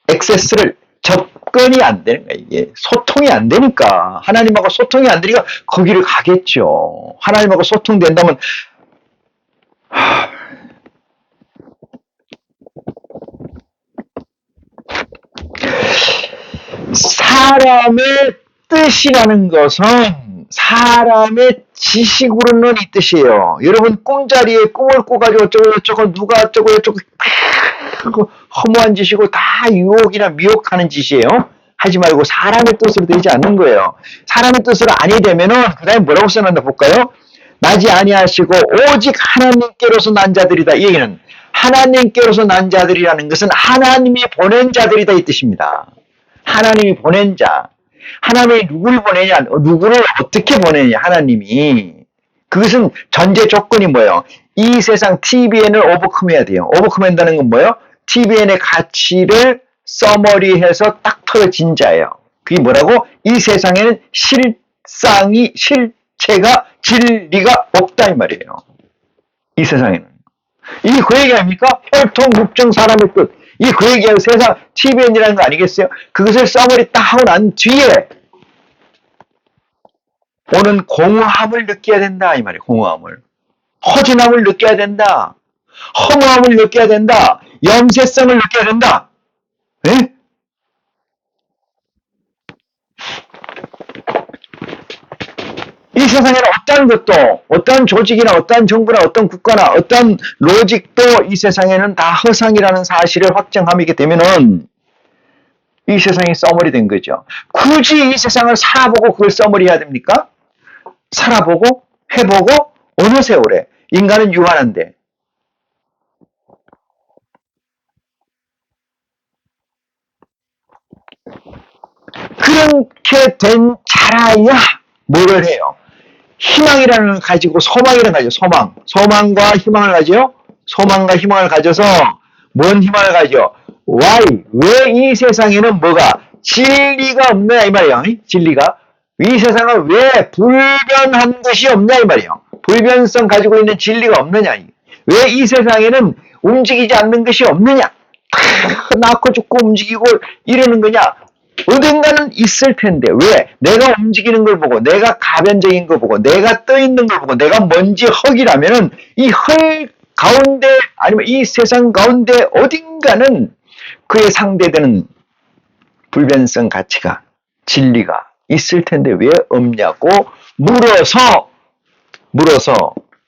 액세스를 접근이 안 되는 거야. 이게 소통이 안 되니까. 하나님하고 소통이 안 되니까 거기를 가겠죠. 하나님하고 소통된다면 사람의 뜻이라는 것은 사람의 지식으로는 이 뜻이에요. 여러분 꿈자리에 꿈을 꿔가지고 어쩌고 누가 어쩌고 허무한 짓이고 다 유혹이나 미혹하는 짓이에요. 하지 말고 사람의 뜻으로 되지 않는 거예요. 사람의 뜻으로 아니 되면은 그 다음에 뭐라고 써놨나 볼까요? 나지 아니하시고 오직 하나님께로서 난 자들이다. 이 얘기는 하나님께로서 난 자들이라는 것은 하나님이 보낸 자들이다 이 뜻입니다. 하나님이 보낸 자. 하나님이 누구를 보내냐, 누구를 어떻게 보내냐, 하나님이. 그것은 전제 조건이 뭐예요? 이 세상 TBN을 오버컴해야 돼요. 오버컴한다는 건 뭐예요? TBN의 가치를 써머리해서 딱 터진 자예요. 그게 뭐라고? 이 세상에는 실체가, 진리가 없다 이 말이에요. 이 세상에는. 이게 그 얘기 아닙니까? 혈통, 육정, 사람의 뜻. 이게 그 얘기예요. 세상 TBN이라는 거 아니겠어요? 그것을 써머리 딱 하고 난 뒤에 오는 공허함을 느껴야 된다 이 말이에요. 공허함을. 허전함을 느껴야 된다. 허무함을 느껴야 된다. 염세성을 느껴야 된다. 예? 이 세상에는 어떤 것도, 어떤 조직이나 어떤 정부나 어떤 국가나 어떤 로직도 이 세상에는 다 허상이라는 사실을 확정하게 되면은 이 세상이 써머리 된 거죠. 굳이 이 세상을 살아보고 그걸 써머리해야 됩니까? 살아보고 해보고 어느 세월에 인간은 유한한데 그렇게 된 자라야 뭐를 해요? 희망이라는 걸 가지고 소망이라는 걸 가지고 소망과 희망을 가지요. 소망과 희망을 가져서 뭔 희망을 가져? Why? 왜 이 세상에는 뭐가 진리가 없냐 이 말이에요. 진리가 이 세상은 왜 불변한 것이 없냐 이 말이에요. 불변성 가지고 있는 진리가 없느냐. 왜 이 세상에는 움직이지 않는 것이 없느냐. 낳고 죽고 움직이고 이러는 거냐. 어딘가는 있을 텐데 왜 내가 움직이는 걸 보고 내가 가변적인 걸 보고 내가 떠 있는 걸 보고 내가 먼지 흙이라면은 이 흙 가운데 아니면 이 세상 가운데 어딘가는 그에 상대되는 불변성 가치가 진리가 있을 텐데 왜 없냐고 물어서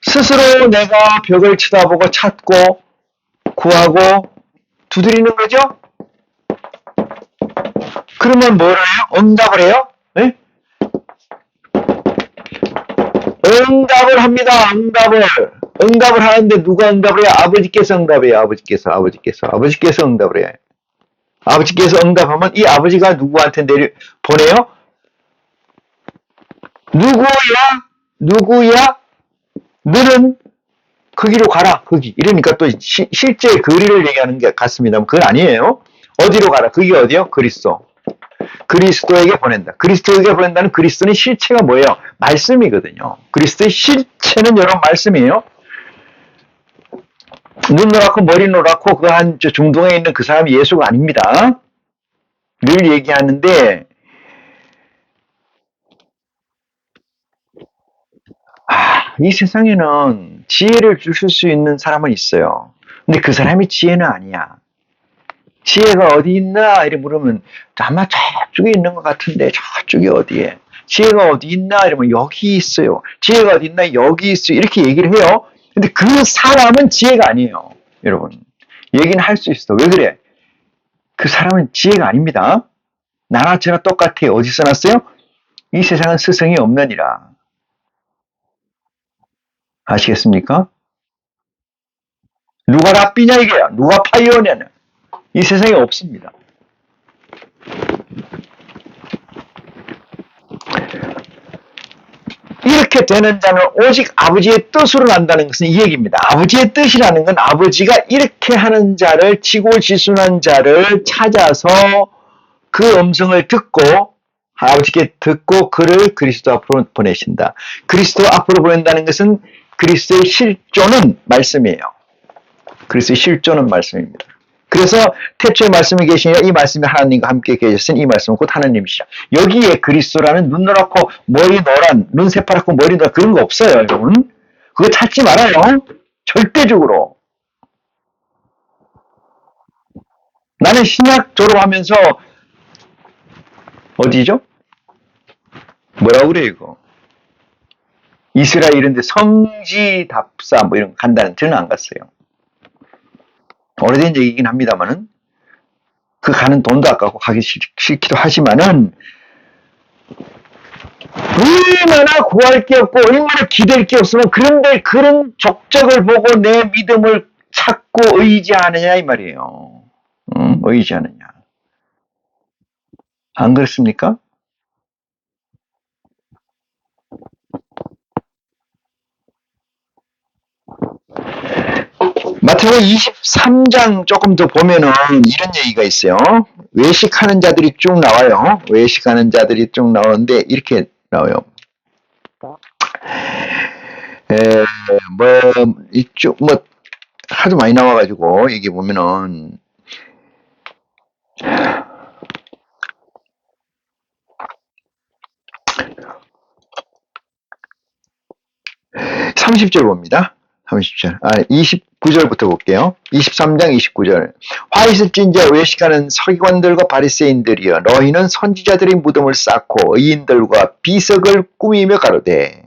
스스로 내가 벽을 쳐다보고 찾고 구하고 두드리는 거죠. 그러면 뭐를 해요? 응답을 해요? 네? 응답을 합니다. 응답을 하는데 누가 응답을 해요? 아버지께서 응답해요. 아버지께서 응답을 해요. 아버지께서 응답하면 이 아버지가 누구한테 보내요? 누구야? 너는 거기로 가라. 거기. 이러니까 또 실제 거리를 얘기하는 게 같습니다만 그건 아니에요. 어디로 가라. 그게 어디요? 그리스도. 그리스도에게 보낸다. 그리스도에게 보낸다는 그리스도는 실체가 뭐예요? 말씀이거든요. 그리스도의 실체는 여러분 말씀이에요. 눈 노랗고 머리 노랗고 그 한 중동에 있는 그 사람이 예수가 아닙니다. 늘 얘기하는데 이 세상에는 지혜를 주실 수 있는 사람은 있어요. 근데 그 사람이 지혜는 아니야. 지혜가 어디 있나? 이렇게 물으면 아마 저쪽에 있는 것 같은데 저쪽이 어디에? 지혜가 어디 있나? 이러면 여기 있어요. 지혜가 어디 있나? 여기 있어요. 이렇게 얘기를 해요. 근데 그 사람은 지혜가 아니에요. 여러분. 얘기는 할 수 있어. 왜 그래? 그 사람은 지혜가 아닙니다. 나나 저나 똑같아요. 어디서 났어요? 이 세상은 스승이 없느니라. 아시겠습니까? 누가 랍비냐 이게야. 누가 파이오냐냐. 이 세상에 없습니다. 이렇게 되는 자는 오직 아버지의 뜻으로 난다는 것은 이 얘기입니다. 아버지의 뜻이라는 건 아버지가 이렇게 하는 자를 지고지순한 자를 찾아서 그 음성을 듣고 아버지께 듣고 그를 그리스도 앞으로 보내신다. 그리스도 앞으로 보낸다는 것은 그리스도의 실존은 말씀이에요. 그리스도의 실존은 말씀입니다. 그래서 태초에 말씀이 계시냐 이 말씀이 하나님과 함께 계셨으니 이 말씀은 곧 하나님이시죠. 여기에 그리스도라는 눈 노랗고 머리 노란 눈 새파랗고 머리 노란 그런 거 없어요. 여러분. 그거 찾지 말아요. 절대적으로. 나는 신약 졸업하면서 어디죠? 뭐라고 그래 이거. 이스라엘 이런 데 성지답사 뭐 이런 거 간다는 저는 안 갔어요. 오래된 얘기긴 합니다만은 그 가는 돈도 아깝고 가기 싫기도 하지만은 얼마나 구할 게 없고 얼마나 기댈 게 없으면 그런데 그런 족적을 보고 내 믿음을 찾고 의지하느냐 이 말이에요. 의지하느냐. 안 그렇습니까? 마태복음 23장 조금 더 보면은 이런 얘기가 있어요. 외식하는 자들이 쭉 나와요. 외식하는 자들이 쭉 나오는데 이렇게 나와요. 이쪽 하도 많이 나와가지고 이게 보면은 30절 봅니다. 30절. 29절부터 볼게요. 23장 29절. 화 있을진 자 외식하는 서기관들과 바리새인들이여 너희는 선지자들의 무덤을 쌓고 의인들과 비석을 꾸미며 가로되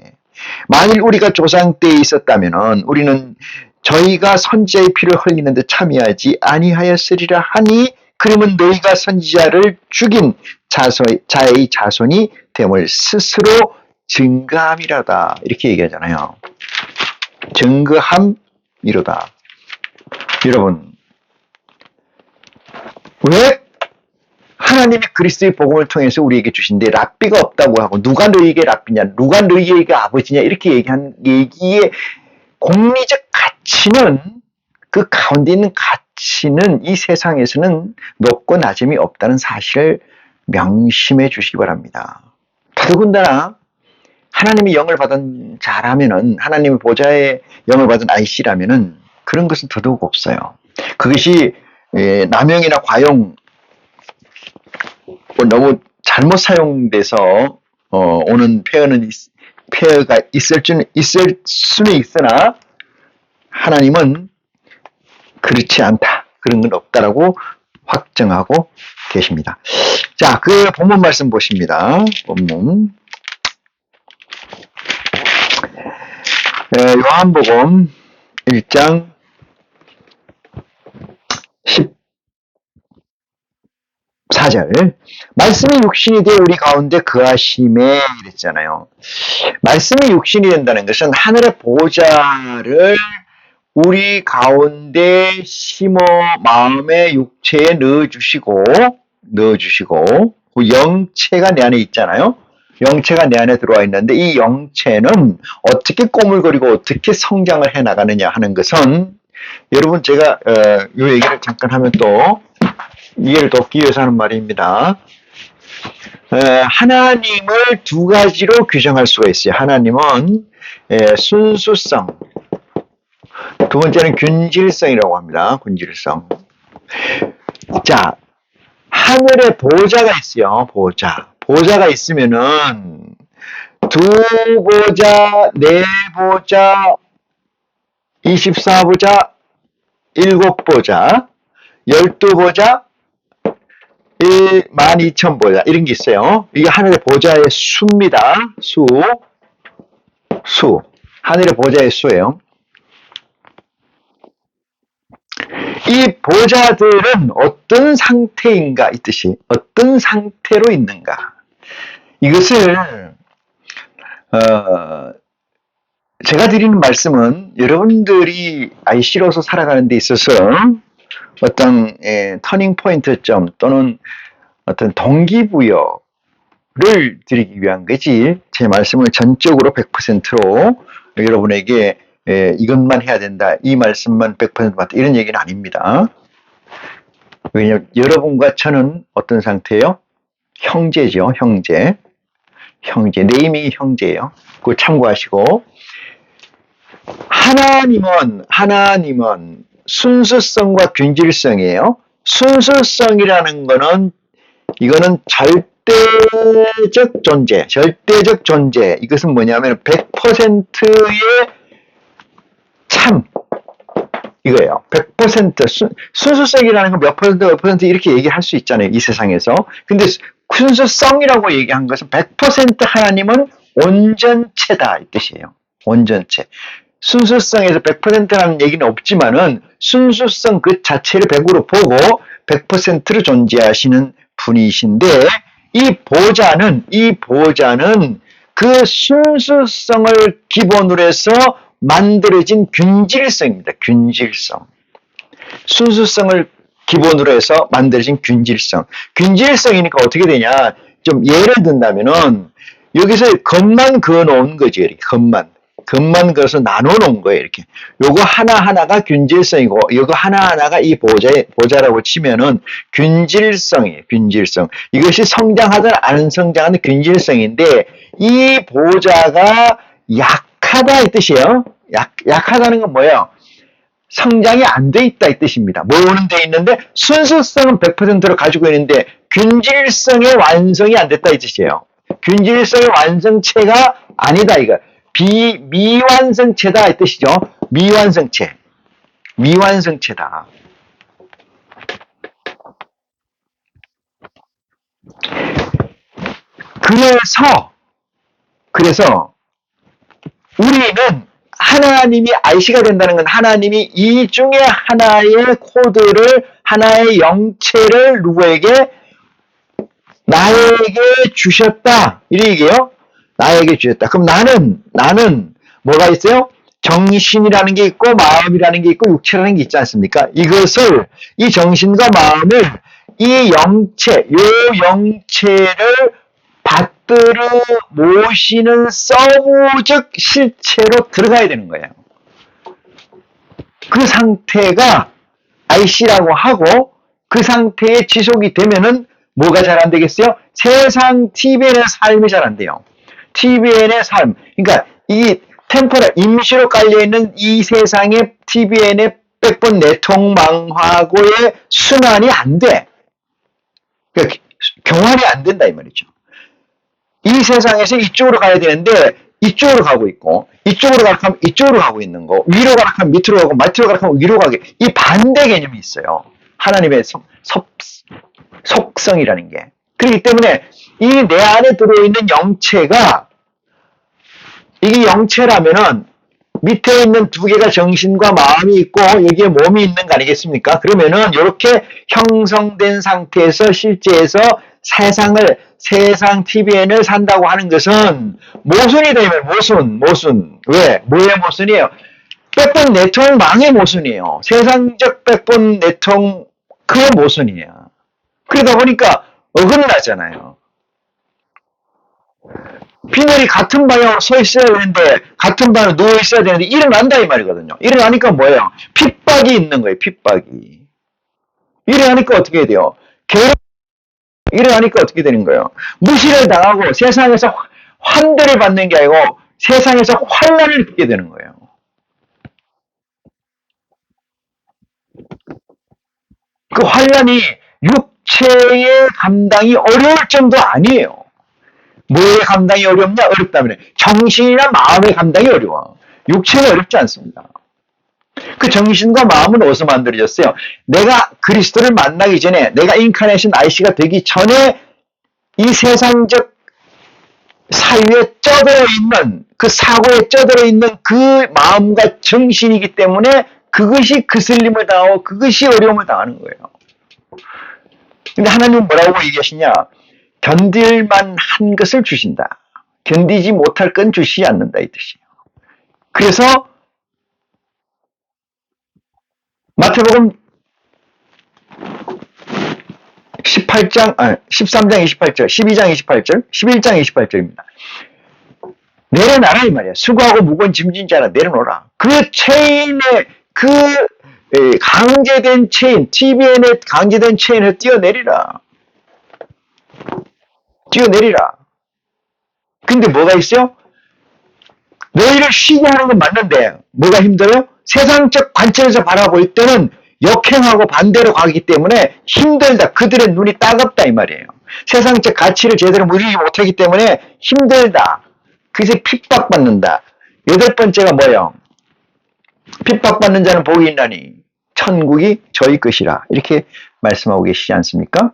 만일 우리가 조상 때에 있었다면 우리는 저희가 선지자의 피를 흘리는 데 참여하지 아니하였으리라 하니 그러면 너희가 선지자를 죽인 자의 자손이 됨을 스스로 증거함이라다. 이렇게 얘기하잖아요. 증거함이로다. 여러분, 왜 하나님이 그리스도의 복음을 통해서 우리에게 주신데 랍비가 없다고 하고 누가 너희에게 랍비냐, 누가 너희에게 아버지냐 이렇게 얘기한 얘기의 공리적 가치는 그 가운데 있는 가치는 이 세상에서는 높고 낮음이 없다는 사실을 명심해 주시기 바랍니다. 더군다나 하나님의 영을 받은 자라면은 하나님의 보좌의 영을 받은 아이씨라면은 그런 것은 더더욱 없어요. 그것이 남용이나 과용 너무 잘못 사용돼서 오는 폐허가 있을 수는 있으나 하나님은 그렇지 않다. 그런 건 없다라고 확정하고 계십니다. 자, 그 본문 말씀 보십니다. 본문. 요한복음 1장 14절. 말씀이 육신이 되어 우리 가운데 거하심에 이랬잖아요. 말씀이 육신이 된다는 것은 하늘의 보좌를 우리 가운데 심어 마음의 육체에 넣어주시고 그 영체가 내 안에 있잖아요. 영체가 내 안에 들어와 있는데 이 영체는 어떻게 꼬물거리고 어떻게 성장을 해나가느냐 하는 것은 여러분 제가 이 얘기를 잠깐 하면 또 이해를 돕기 위해서 하는 말입니다. 하나님을 두 가지로 규정할 수가 있어요. 하나님은 순수성, 두 번째는 균질성이라고 합니다. 균질성. 자, 하늘에 보좌가 있어요. 보좌가 있으면은 두 보좌, 네 보좌, 24보좌, 7보좌, 12보좌, 12,000보좌 이런 게 있어요. 이게 하늘의 보좌의 수입니다. 수. 하늘의 보좌의 수예요. 이 보좌들은 어떤 상태인가 이 뜻이 어떤 상태로 있는가 이것을 제가 드리는 말씀은 여러분들이 IC로서 살아가는 데 있어서 어떤 터닝 포인트점 또는 어떤 동기부여를 드리기 위한 거지 제 말씀을 전적으로 100%로 여러분에게 이것만 해야 된다 이 말씀만 100% 맞다 이런 얘기는 아닙니다. 왜냐하면 여러분과 저는 어떤 상태예요? 형제죠. 형제 네이밍이 형제예요. 그거 참고하시고 하나님은 순수성과 균질성이에요. 순수성이라는 거는 이거는 절대적 존재. 이것은 뭐냐면 100%의 참 이거예요. 100% 순수성이라는 건 몇 퍼센트 이렇게 얘기할 수 있잖아요. 이 세상에서. 근데 순수성이라고 얘기한 것은 100% 하나님은 온전체다 이 뜻이에요. 온전체. 순수성에서 100%라는 얘기는 없지만은 순수성 그 자체를 100으로 보고 100%로 존재하시는 분이신데 이 보좌는 그 순수성을 기본으로 해서 만들어진 균질성입니다. 균질성. 순수성을 기본으로 해서 만들어진 균질성. 균질성이니까 어떻게 되냐? 좀 예를 든다면은 여기서 겉만 그어 놓은 거지. 이렇게 겉만 그어서 나눠 놓은 거예요. 이렇게. 요거 하나하나가 균질성이고 요거 하나하나가 이 보좌라고 치면은 균질성이에요. 균질성. 이것이 성장하든 안 성장하든 균질성인데 이 보좌가 약하다 이 뜻이에요. 약하다는 건 뭐예요? 성장이 안 돼 있다 이 뜻입니다. 뭐는 돼 있는데 순수성은 100%로 가지고 있는데 균질성의 완성이 안 됐다 이 뜻이에요. 균질성의 완성체가 아니다 이거. 미완성체다 이 뜻이죠. 미완성체다. 그래서 우리는 하나님이 IC가 된다는 건 하나님이 이 중에 하나의 코드를, 하나의 영체를 누구에게? 나에게 주셨다. 이 얘기예요. 나에게 주셨다. 그럼 나는 뭐가 있어요? 정신이라는 게 있고 마음이라는 게 있고 육체라는 게 있지 않습니까? 이 정신과 마음을 이 영체를 받들어 모시는 서무적 실체로 들어가야 되는 거예요. 그 상태가 IC라고 하고 그 상태에 지속이 되면은 뭐가 잘 안 되겠어요? 세상 TVN의 삶이 잘 안 돼요. TVN의 삶. 그러니까 이 템포럴 임시로 깔려있는 이 세상의 TVN의 백번 내통망하고의 순환이 안 돼. 그러니까 경환이 안 된다 이 말이죠. 이 세상에서 이쪽으로 가야 되는데 이쪽으로 가고 있고 이쪽으로 가면 이쪽으로 가고 있는 거, 위로 가면 밑으로 가고 밑으로 가면 위로 가게, 이 반대 개념이 있어요. 하나님의 속성이라는 게. 그렇기 때문에 이 내 안에 들어있는 영체가, 이게 영체라면은 밑에 있는 두 개가 정신과 마음이 있고 여기에 몸이 있는 거 아니겠습니까? 그러면은 이렇게 형성된 상태에서 실제에서 세상 TVN을 산다고 하는 것은 모순이 되면 모순. 왜? 뭐의 모순이에요? 백번 내통망의 모순이에요. 세상적 백번 내통 그의 모순이에요. 그러다 보니까 어긋나잖아요. 빈혈이 같은 방향으로 서 있어야 되는데 같은 방향으로 누워 있어야 되는데 일어난다 이 말이거든요. 일어나니까 뭐예요? 핍박이 있는 거예요. 핍박이. 일어나니까 어떻게 해야 돼요? 일어나니까 어떻게 되는 거예요? 무시를 당하고 세상에서 환대를 받는 게 아니고 세상에서 환란을 받게 되는 거예요. 그 환란이 육체의 감당이 어려울 정도 아니에요. 뭐의 감당이 어렵냐? 어렵다면 정신이나 마음의 감당이 어려워. 육체는 어렵지 않습니다. 그 정신과 마음은 어디서 만들어졌어요? 내가 그리스도를 만나기 전에, 내가 인카네이션 IC가 되기 전에 이 세상적 사유에 쪄들어 있는, 그 사고에 쪄들어 있는 그 마음과 정신이기 때문에 그것이 그슬림을 당하고 그것이 어려움을 당하는 거예요. 근데 하나님은 뭐라고 얘기하시냐? 견딜만 한 것을 주신다. 견디지 못할 건 주시지 않는다 이 뜻이에요. 그래서 마태복음 13장 28절, 12장 28절, 11장 28절입니다. 내려놔라 이 말이야. 수고하고 무거운 짐진 자라 내려놓아라. 그 체인에, 그 강제된 체인, TVN에 강제된 체인을 뛰어내리라. 근데 뭐가 있어요? 너희를 쉬게 하는 건 맞는데 뭐가 힘들어요? 세상적 관점에서 바라볼 때는 역행하고 반대로 가기 때문에 힘들다. 그들의 눈이 따갑다 이 말이에요. 세상적 가치를 제대로 누리지 못하기 때문에 힘들다. 그래서 핍박받는다. 8번째가 뭐예요? 핍박받는 자는 복이 있나니 천국이 저희 것이라. 이렇게 말씀하고 계시지 않습니까?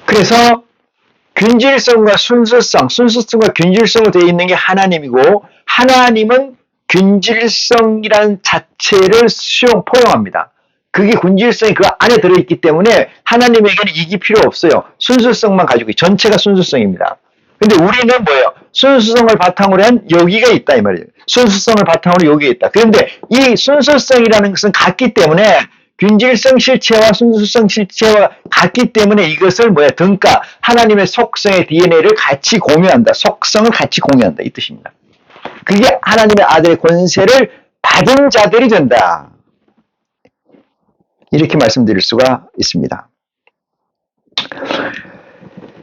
그래서 균질성과 순수성과 균질성으로 되어 있는 게 하나님이고, 하나님은 균질성이라는 자체를 포용합니다. 그게 균질성이 그 안에 들어있기 때문에 하나님에게는 이게 필요 없어요. 순수성만 가지고 전체가 순수성입니다. 근데 우리는 뭐예요? 순수성을 바탕으로 한 여기가 있다 이 말이에요. 순수성을 바탕으로 여기에 있다. 그런데 이 순수성이라는 것은 같기 때문에 균질성 실체와 순수성 실체와 같기 때문에 이것을 등가 하나님의 속성의 DNA를 같이 공유한다. 속성을 같이 공유한다 이 뜻입니다. 그게 하나님의 아들의 권세를 받은 자들이 된다. 이렇게 말씀드릴 수가 있습니다.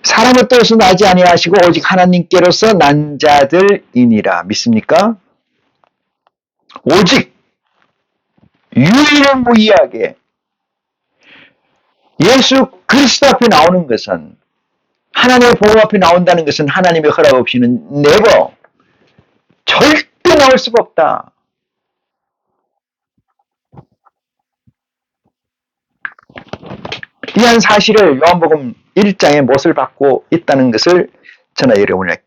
사람의 뜻은 나지 아니하시고 오직 하나님께로서 난 자들이니라. 믿습니까? 오직 유일무이하게 예수 그리스도 앞에 나오는 것은, 하나님의 보호 앞에 나온다는 것은 하나님의 허락 없이는 never, 절대 나올 수가 없다. 이 한 사실을 요한복음 1장에 못을 받고 있다는 것을 저나 여러분에게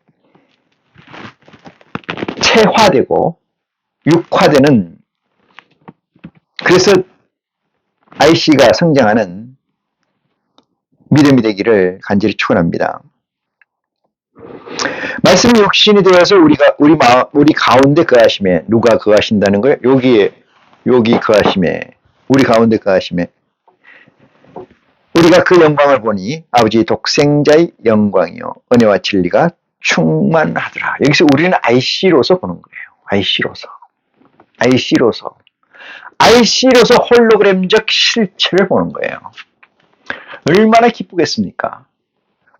체화되고 육화되는, 그래서 IC가 성장하는 믿음이 되기를 간절히 축원합니다. 말씀이 육신이 되어서 우리 가운데 거하심에, 누가 거하신다는 거예요? 여기 거하심에, 우리 가운데 거하심에, 우리가 그 영광을 보니 아버지의 독생자의 영광이요 은혜와 진리가 충만하더라. 여기서 우리는 IC로서 보는 거예요. IC로서 홀로그램적 실체를 보는 거예요. 얼마나 기쁘겠습니까?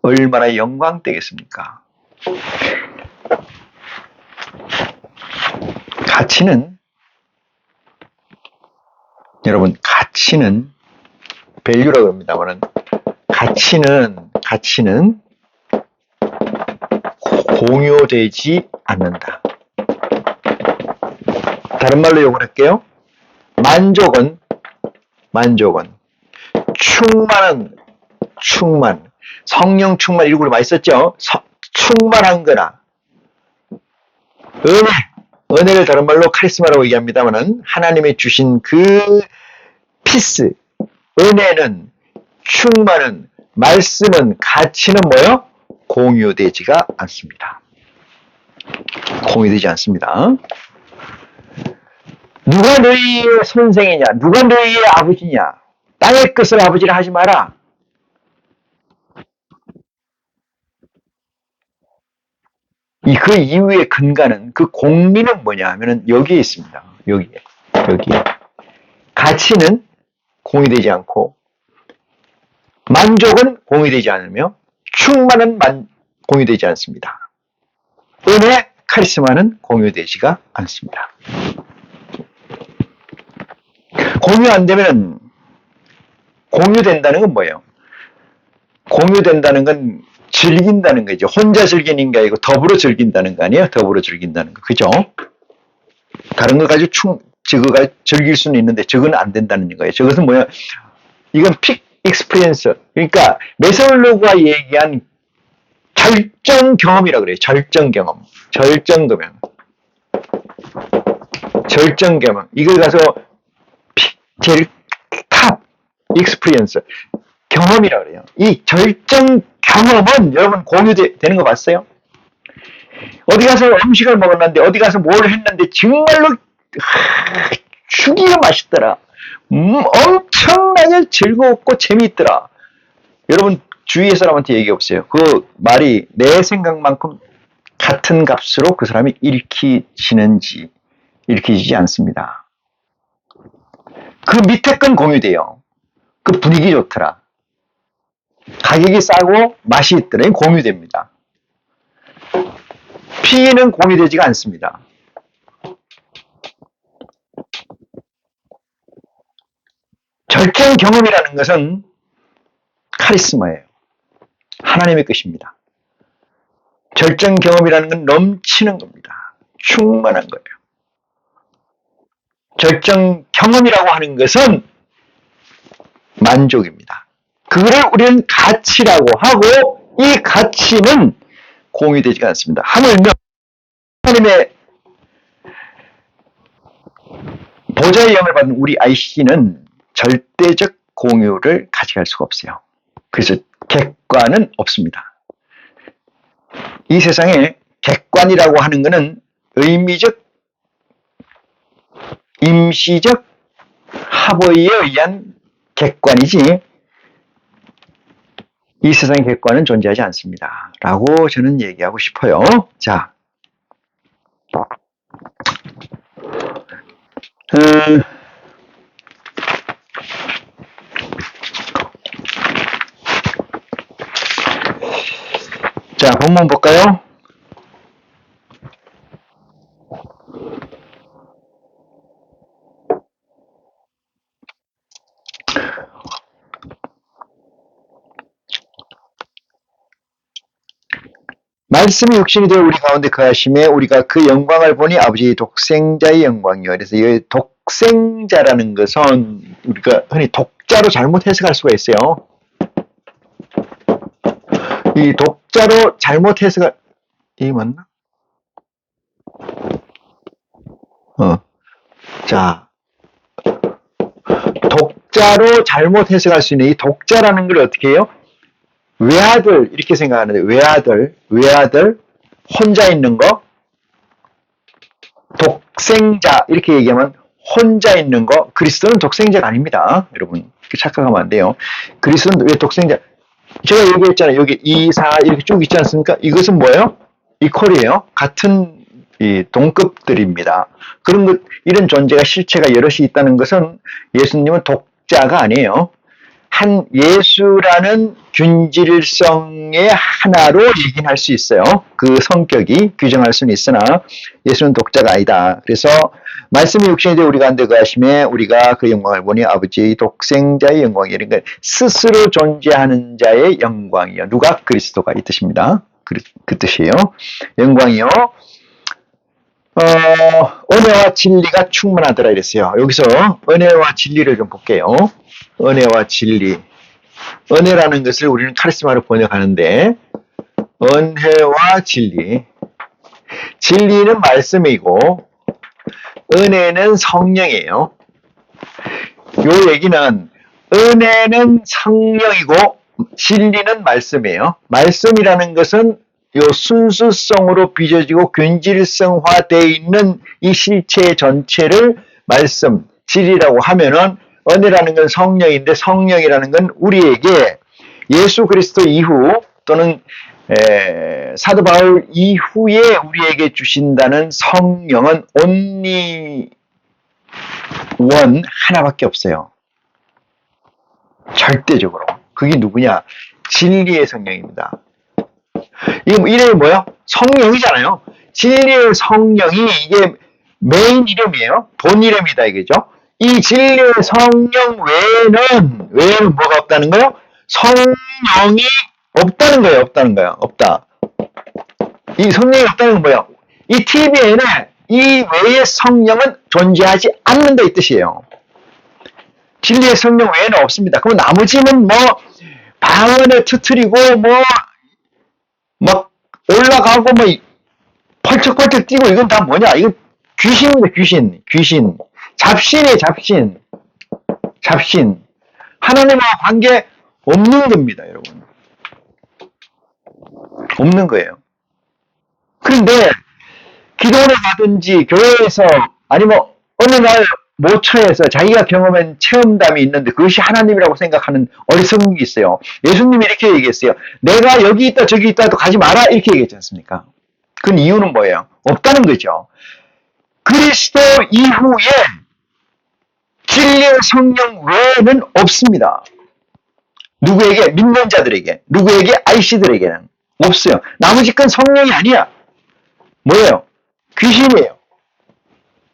얼마나 영광되겠습니까? 여러분, 가치는 밸류라고 합니다만은, 가치는 공유되지 않는다. 다른 말로 욕을 할게요. 만족은 충만, 성령 충만, 일부러 많이 썼죠. 충만한 거나, 은혜를 다른 말로 카리스마라고 얘기합니다만은, 하나님의 주신 그 피스, 은혜는, 충만은, 말씀은, 가치는 뭐요? 공유되지가 않습니다. 공유되지 않습니다. 누가 너희의 선생이냐? 누가 너희의 아버지냐? 땅의 끝을 아버지라 하지 마라. 그 이후의 근간은, 그 공리는 뭐냐 하면은 여기에 있습니다. 여기에. 가치는 공유되지 않고, 만족은 공유되지 않으며, 충만은 공유되지 않습니다. 은혜, 카리스마는 공유되지가 않습니다. 공유 안 되면, 공유된다는 건 뭐예요? 공유된다는 건 즐긴다는 거죠. 혼자 즐기는 게 아니고 더불어 즐긴다는 거 아니에요? 더불어 즐긴다는 거. 그죠? 다른 거 가지고 저거가 즐길 수는 있는데 저거는 안 된다는 거예요. 저것은 뭐야? 이건 픽 익스피리언스. 그러니까 메설로가 얘기한 절정 경험이라고 그래요. 절정 경험. 이걸 가서 제일 탑 익스피리언스. 경험이라고 그래요. 이 절정 경험은 여러분 공유되는 거 봤어요? 어디 가서 음식을 먹었는데, 어디 가서 뭘 했는데 정말로 죽이가 맛있더라. 엄청나게 즐거웠고 재미있더라. 여러분 주위의 사람한테 얘기해보세요. 그 말이 내 생각만큼 같은 값으로 그 사람이 읽히지지 않습니다. 그 밑에 건 공유돼요. 그 분위기 좋더라. 가격이 싸고 맛이 있더라. 공유됩니다. 피는 공유되지가 않습니다. 절정 경험이라는 것은 카리스마예요. 하나님의 것입니다. 절정 경험이라는 건 넘치는 겁니다. 충만한 거예요. 절정 경험이라고 하는 것은 만족입니다. 그거를 우리는 가치라고 하고, 이 가치는 공유되지가 않습니다. 하물며 하나님의 보좌의 영을 받은 우리 IC는 절대적 공유를 가져갈 수가 없어요. 그래서 객관은 없습니다. 이 세상에 객관이라고 하는 것은 의미적, 임시적 합의에 의한 객관이지, 이 세상의 객관은 존재하지 않습니다. 라고 저는 얘기하고 싶어요. 자, 본문 볼까요? 말씀이 육신이 되어 우리 가운데 거하심에 우리가 그 영광을 보니 아버지의 독생자의 영광이요. 그래서 이 독생자라는 것은 우리가 흔히 독자로 잘못 해석할 수가 있어요. 이 독자로 잘못 해석할, 이게 맞나? 자, 독자로 잘못 해석할 수 있는 이 독자라는 걸 어떻게 해요? 외아들, 이렇게 생각하는데, 외아들, 혼자 있는 거, 독생자, 이렇게 얘기하면 혼자 있는 거, 그리스도는 독생자가 아닙니다. 여러분, 착각하면 안 돼요. 그리스도는 왜 독생자? 제가 얘기했잖아요. 여기 2, 4 이렇게 쭉 있지 않습니까? 이것은 뭐예요? 이퀄이에요. 같은 이 동급들입니다. 그런 것, 이런 존재가 실체가 여럿이 있다는 것은 예수님은 독자가 아니에요. 한 예수라는 균질성의 하나로 얘기는 할 수 있어요. 그 성격이 규정할 수는 있으나 예수는 독자가 아니다. 그래서 말씀이 육신이 되어 우리 가운데 거하심에 우리가 그 영광을 보니 아버지의 독생자의 영광이요. 그러니까 스스로 존재하는 자의 영광이요. 누가? 그리스도가 이 뜻입니다. 그 뜻이에요. 영광이요. 은혜와 진리가 충만하더라 이랬어요. 여기서 은혜와 진리를 좀 볼게요. 은혜와 진리. 은혜라는 것을 우리는 카리스마로 번역하는데 은혜와 진리. 진리는 말씀이고 은혜는 성령이에요. 요 얘기는 은혜는 성령이고 진리는 말씀이에요. 말씀이라는 것은 요 순수성으로 빚어지고 균질성화되어 있는 이 실체 전체를 말씀, 진리라고 하면은 은혜라는 건 성령인데 성령이라는 건 우리에게 예수 그리스도 이후 또는 사도 바울 이후에 우리에게 주신다는 성령은 only one 하나밖에 없어요. 절대적으로. 그게 누구냐? 진리의 성령입니다. 이름이 뭐예요? 성령이잖아요. 진리의 성령이 이게 메인 이름이에요. 본 이름이다 이거죠. 이 진리의 성령 외에는 뭐가 없다는 거예요? 성령이 없다는 거예요. 없다. 이 성령이 없다는 건 뭐예요? 이 TV에는 이 외의 성령은 존재하지 않는다 이 뜻이에요. 진리의 성령 외에는 없습니다. 그럼 나머지는 뭐 방언을 터뜨리고 막 올라가고 뭐 펄쩍펄쩍 뛰고 이건 다 뭐냐? 이건 귀신입니다. 귀신. 잡신이에요. 잡신. 하나님과 관계 없는 겁니다, 여러분. 없는 거예요. 그런데 기도를 하든지 교회에서 아니면 어느 날 모처에서 자기가 경험한 체험담이 있는데 그것이 하나님이라고 생각하는 어리석은 게 있어요. 예수님이 이렇게 얘기했어요. 내가 여기 있다 저기 있다도 가지 마라 이렇게 얘기했지 않습니까? 그 이유는 뭐예요? 없다는 거죠. 그리스도 이후에 진리의 성령 외에는 없습니다. 누구에게? 믿는 자들에게. 누구에게? 아이씨들에게는 없어요. 나머지 건 성령이 아니야. 뭐예요? 귀신이에요.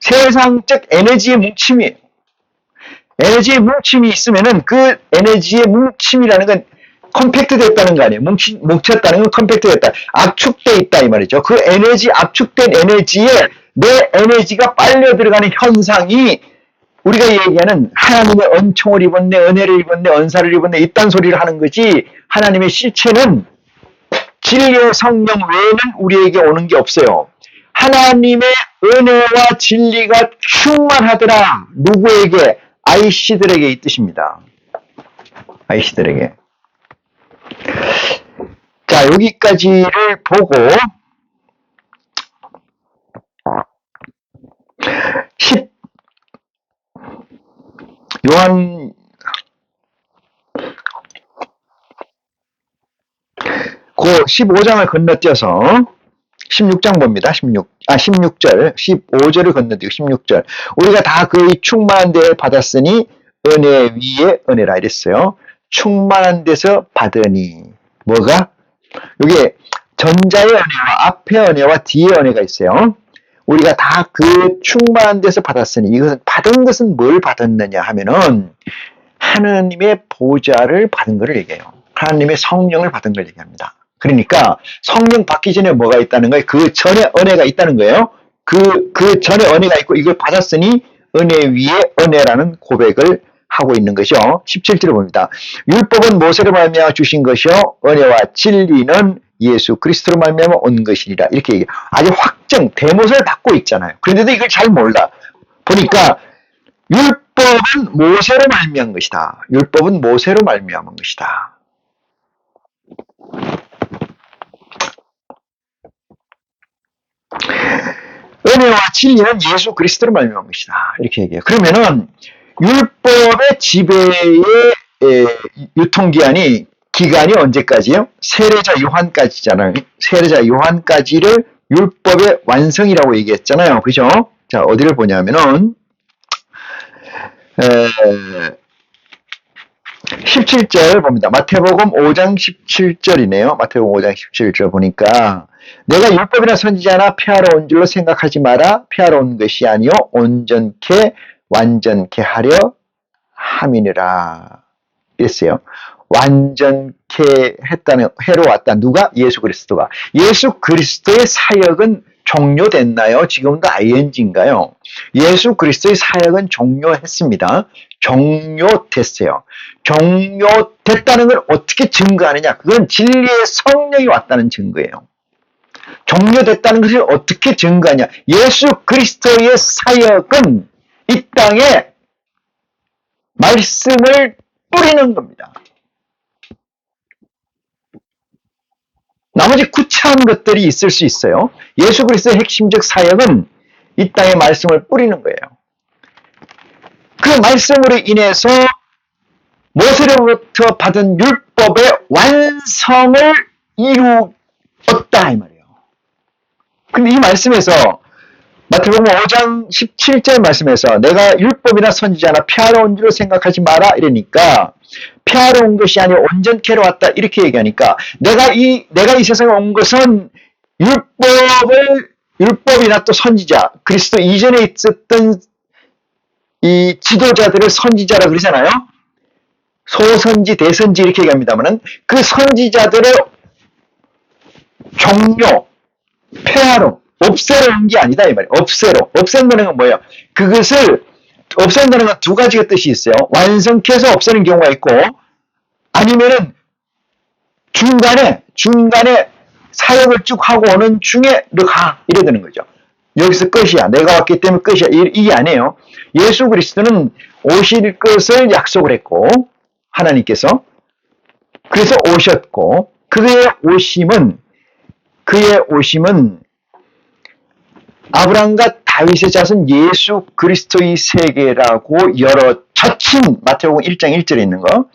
세상적 에너지의 뭉침이에요. 에너지의 뭉침이 있으면은 그 에너지의 뭉침이라는 건 컴팩트 됐다는 거 아니에요. 뭉쳤다는 건 컴팩트 됐다. 압축돼 있다 이 말이죠. 그 에너지, 압축된 에너지에 내 에너지가 빨려 들어가는 현상이 우리가 얘기하는 하나님의 은총을 입었네, 은혜를 입었네, 은사를 입었네 이딴 소리를 하는 거지 하나님의 실체는 진리의 성령 외에는 우리에게 오는 게 없어요. 하나님의 은혜와 진리가 충만하더라. 누구에게? 아이씨들에게 이 뜻입니다. 아이씨들에게. 자, 여기까지를 보고 요한 그 15장을 건너뛰어서 16장 봅니다. 16절. 15절을 건너뛰고 16절. 우리가 다 그의 충만한 데를 받았으니 은혜 위에 은혜라 이랬어요. 충만한 데서 받으니. 뭐가? 여기에 전자의 은혜와 앞의 은혜와 뒤의 은혜가 있어요. 우리가 다 그 충만한 데서 받았으니 이것은 받은 것은 뭘 받았느냐 하면은 하나님의 보좌를 받은 것을 얘기해요. 하나님의 성령을 받은 걸 얘기합니다. 그러니까 성령 받기 전에 뭐가 있다는 거예요? 그 전에 은혜가 있다는 거예요. 그 전에 은혜가 있고 이걸 받았으니 은혜 위에 은혜라는 고백을 하고 있는 것이요. 17절을 봅니다. 율법은 모세로 말미암아 주신 것이요 은혜와 진리는 예수 그리스도로 말미암아 온 것이니라. 이렇게 얘기해요. 아주 확정 대못을 받고 있잖아요. 그런데도 이걸 잘 몰라. 보니까 율법은 모세로 말미암은 것이다. 율법은 모세로 말미암은 것이다. 은혜와 진리는 예수 그리스도로 말미암은 것이다. 이렇게 얘기해요. 그러면은 율법의 지배의 유통기한이 기간이 언제까지요? 세례자 요한까지잖아요. 세례자 요한까지를 율법의 완성이라고 얘기했잖아요. 그죠? 자, 어디를 보냐면은 17절 봅니다. 마태복음 5장 17절이네요. 마태복음 5장 17절 보니까 내가 율법이나 선지자나 폐하러 온 줄로 생각하지 마라. 폐하러 온 것이 아니요 온전케 완전케 하려 함이니라. 이랬어요. 완전케 했다는 해로 왔다. 누가? 예수 그리스도가. 예수 그리스도의 사역은 종료됐나요? 지금도 ing인가요? 예수 그리스도의 사역은 종료했습니다. 종료됐어요. 종료됐다는 걸 어떻게 증거하느냐? 그건 진리의 성령이 왔다는 증거예요. 종료됐다는 것을 어떻게 증거하냐? 예수 그리스도의 사역은 이 땅에 말씀을 뿌리는 겁니다. 나머지 구차한 것들이 있을 수 있어요. 예수 그리스도의 핵심적 사역은 이 땅에 말씀을 뿌리는 거예요. 그 말씀으로 인해서 모세로부터 받은 율법의 완성을 이루었다 이 말이에요. 근데 이 말씀에서 마태복음 5장 17절 말씀에서 내가 율법이나 선지자나 폐하러 온 줄로 생각하지 마라 이러니까 폐하러 온 것이 아니라 온전케로 왔다 이렇게 얘기하니까 내가 이 세상에 온 것은 율법이나 또 선지자 그리스도 이전에 있었던 이 지도자들을 선지자라 그러잖아요. 소선지 대선지 이렇게 얘기합니다만은 그 선지자들을 종료 폐하러 없애러 온 게 아니다 이 말이에요. 없앤다는 건 뭐예요? 그것을 없앤다는 건 두 가지가 뜻이 있어요. 완성해서 없애는 경우가 있고 아니면은 중간에 사역을 쭉 하고 오는 중에 너 가 이래 되는 거죠. 여기서 끝이야. 내가 왔기 때문에 끝이야. 이게 아니에요. 예수 그리스도는 오실 것을 약속을 했고 하나님께서 그래서 오셨고 그의 오심은 아브라함과 다윗의 자손 예수 그리스도의 세계라고 열어 젖힌 마태복음 1장 1절에 있는 거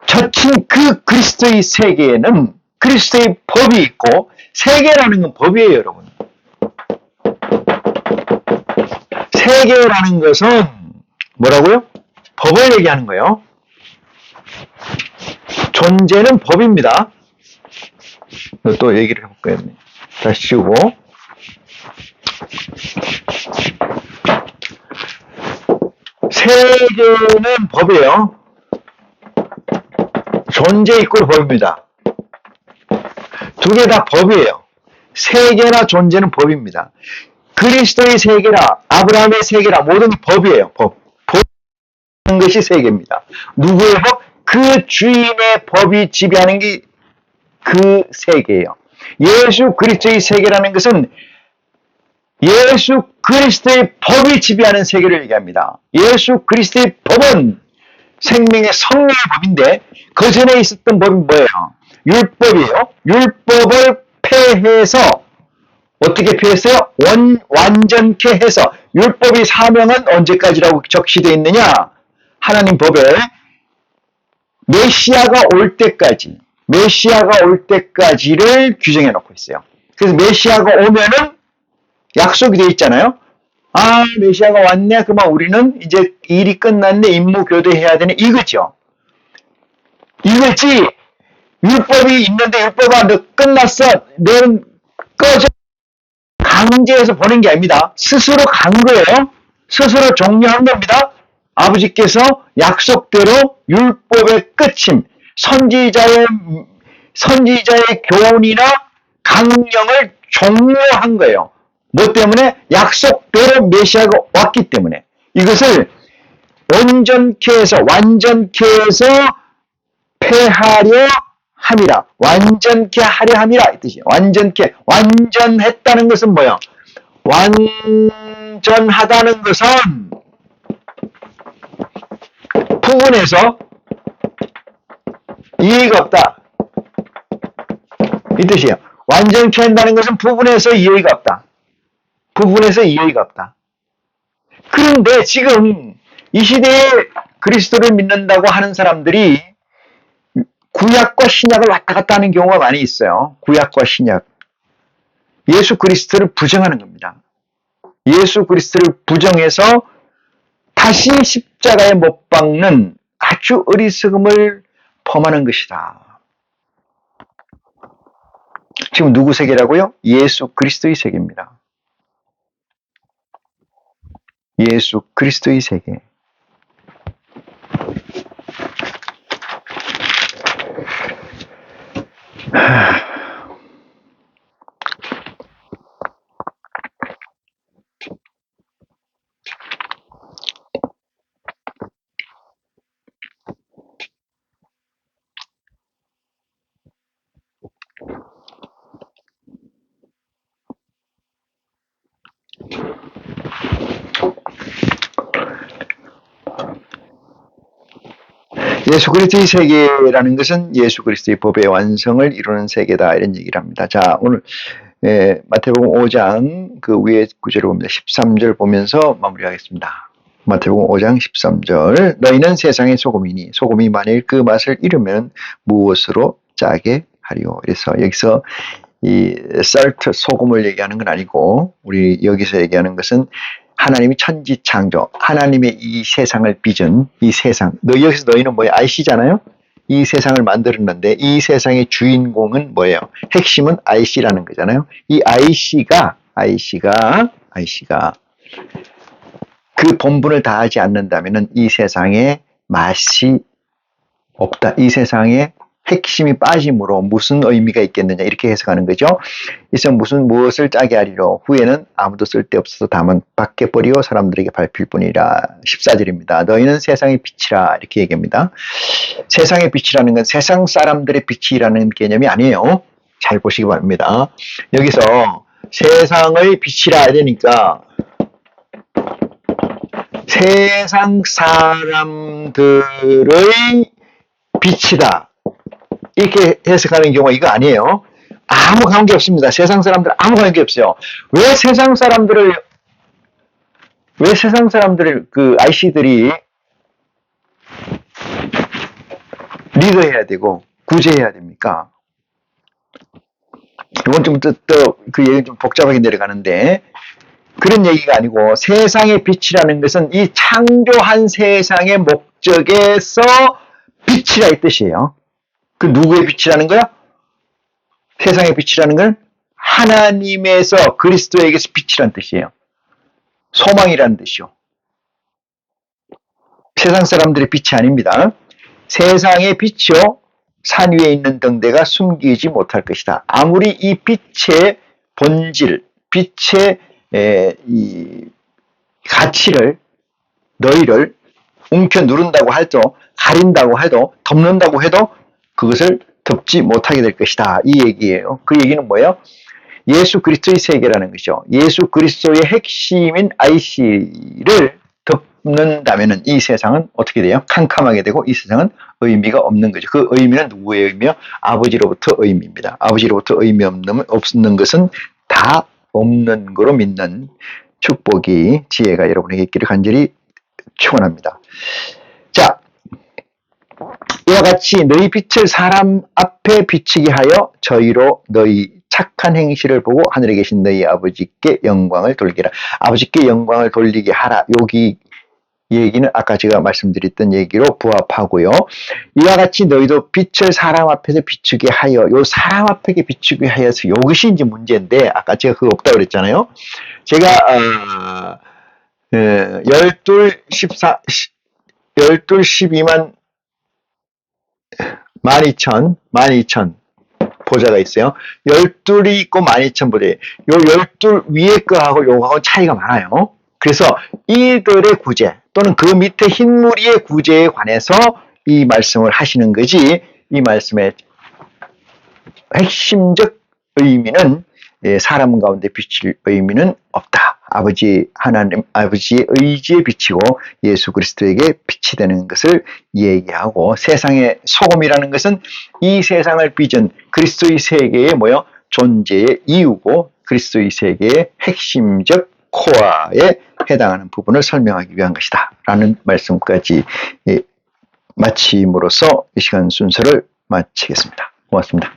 젖힌 그 그리스도의 세계에는 그리스도의 법이 있고 세계라는 건 법이에요 여러분. 세계라는 것은 뭐라고요? 법을 얘기하는 거예요. 존재는 법입니다. 또 얘기를 해볼까요? 다시 치우고 세계는 법이에요. 존재 이꼴 법입니다. 두 개 다 법이에요. 세계나 존재는 법입니다. 그리스도의 세계라 아브라함의 세계라 모든 법이에요. 법인 것이 세계입니다. 누구의 법? 그 주인의 법이 지배하는 게 그 세계예요. 예수 그리스도의 세계라는 것은 예수 그리스도의 법이 지배하는 세계를 얘기합니다. 예수 그리스도의 법은 생명의 성령의 법인데 그 전에 있었던 법이 뭐예요? 율법이에요. 율법을 폐해서 어떻게 폐했어요? 완전케 해서 율법의 사명은 언제까지라고 적시되어 있느냐? 하나님 법에 메시아가 올 때까지를 규정해 놓고 있어요. 그래서 메시아가 오면은 약속이 되어 있잖아요. 아, 메시아가 왔네. 그러면 우리는 이제 일이 끝났네. 임무 교대해야 되네. 이거죠. 이거지. 율법이 있는데 율법아 너 끝났어. 너는 꺼져. 강제해서 보낸 게 아닙니다. 스스로 간 거예요. 스스로 종료한 겁니다. 아버지께서 약속대로 율법의 끝임, 선지자의 선지자의 교훈이나 강령을 종료한 거예요. 뭐 때문에? 약속대로 메시아가 왔기 때문에. 이것을 완전케 해서 폐하려 함이라. 완전케 하려 함이라 이 뜻이에요. 완전케. 완전했다는 것은 뭐야? 완전하다는 것은 부분에서 이의가 없다. 이 뜻이에요. 완전케 한다는 것은 부분에서 이의가 없다. 부분에서 이의가 없다. 그런데 지금 이 시대에 그리스도를 믿는다고 하는 사람들이 구약과 신약을 왔다 갔다 하는 경우가 많이 있어요. 구약과 신약. 예수 그리스도를 부정하는 겁니다. 예수 그리스도를 부정해서 다시 십자가에 못 박는 아주 어리석음을 범하는 것이다. 지금 누구 세계라고요? 예수 그리스도의 세계입니다. 예수 그리스도의 세계. 예수 그리스도의 세계라는 것은 예수 그리스도의 법의 완성을 이루는 세계다 이런 얘기를 합니다. 자, 오늘 마태복음 5장 그 위에 구절을 봅니다. 13절 보면서 마무리하겠습니다. 마태복음 5장 13절 너희는 세상의 소금이니 소금이 만일 그 맛을 잃으면 무엇으로 짜게 하리요. 그래서 여기서 이 salt 소금을 얘기하는 건 아니고 우리 여기서 얘기하는 것은 하나님이 천지 창조, 하나님의 이 세상을 빚은 이 세상. 여기서 너희는 뭐예요? IC잖아요? 이 세상을 만들었는데 이 세상의 주인공은 뭐예요? 핵심은 IC라는 거잖아요. 이 IC가 그 본분을 다하지 않는다면 이 세상에 맛이 없다. 이 세상에 핵심이 빠짐으로 무슨 의미가 있겠느냐 이렇게 해석하는 거죠. 그래서 무엇을 짜게 하리로 후에는 아무도 쓸데없어서 다만 밖에 버리고 사람들에게 밟힐 뿐이라. 14절입니다. 너희는 세상의 빛이라 이렇게 얘기합니다. 세상의 빛이라는 건 세상 사람들의 빛이라는 개념이 아니에요. 잘 보시기 바랍니다. 여기서 세상의 빛이라 되니까 세상 사람들의 빛이다. 이렇게 해석하는 경우가 이거 아니에요. 아무 관계 없습니다. 세상 사람들 아무 관계 없어요. 왜 세상 사람들을 그 IC들이 리더해야 되고 구제해야 됩니까? 이건 좀 그 얘기 좀 복잡하게 내려가는데 그런 얘기가 아니고 세상의 빛이라는 것은 이 창조한 세상의 목적에서 빛이라 이 뜻이에요. 그 누구의 빛이라는 거야? 세상의 빛이라는 건 하나님에서 그리스도에게서 빛이라는 뜻이에요. 소망이라는 뜻이요. 세상 사람들의 빛이 아닙니다. 세상의 빛이요. 산 위에 있는 등대가 숨기지 못할 것이다. 아무리 이 빛의 본질, 빛의 이 가치를 너희를 움켜 누른다고 해도 가린다고 해도 덮는다고 해도 그것을 덮지 못하게 될 것이다. 이 얘기예요. 그 얘기는 뭐예요? 예수 그리스도의 세계라는 것이죠. 예수 그리스도의 핵심인 IC를 덮는다면 이 세상은 어떻게 돼요? 캄캄하게 되고 이 세상은 의미가 없는 거죠. 그 의미는 누구의 의미요? 아버지로부터 의미입니다. 아버지로부터 의미 없는 것은 다 없는 거로 믿는 축복이 지혜가 여러분에게 있기를 간절히 축원합니다. 자, 이와 같이 너희 빛을 사람 앞에 비치게 하여 저희로 너희 착한 행실을 보고 하늘에 계신 너희 아버지께 영광을 돌리라. 아버지께 영광을 돌리게 하라. 여기 얘기는 아까 제가 말씀드렸던 얘기로 부합하고요. 이와 같이 너희도 빛을 사람 앞에서 비추게 하여, 요 사람 앞에 비추게 하여서 이것이 이제 문제인데 아까 제가 그거 없다고 그랬잖아요. 제가 12, 12, 12만 12,000 보좌가 있어요. 12이 있고 12,000보좌. 요 12 위에 거하고 요거하고 차이가 많아요. 그래서 이들의 구제 또는 그 밑에 흰무리의 구제에 관해서 이 말씀을 하시는 거지, 이 말씀의 핵심적 의미는 사람 가운데 비칠 의미는 없다. 아버지 하나님, 아버지의 의지에 비치고 예수 그리스도에게 빛이 되는 것을 얘기하고, 세상의 소금이라는 것은 이 세상을 빚은 그리스도의 세계의 존재의 이유고 그리스도의 세계의 핵심적 코어에 해당하는 부분을 설명하기 위한 것이다 라는 말씀까지 마침으로써 이 시간 순서를 마치겠습니다. 고맙습니다.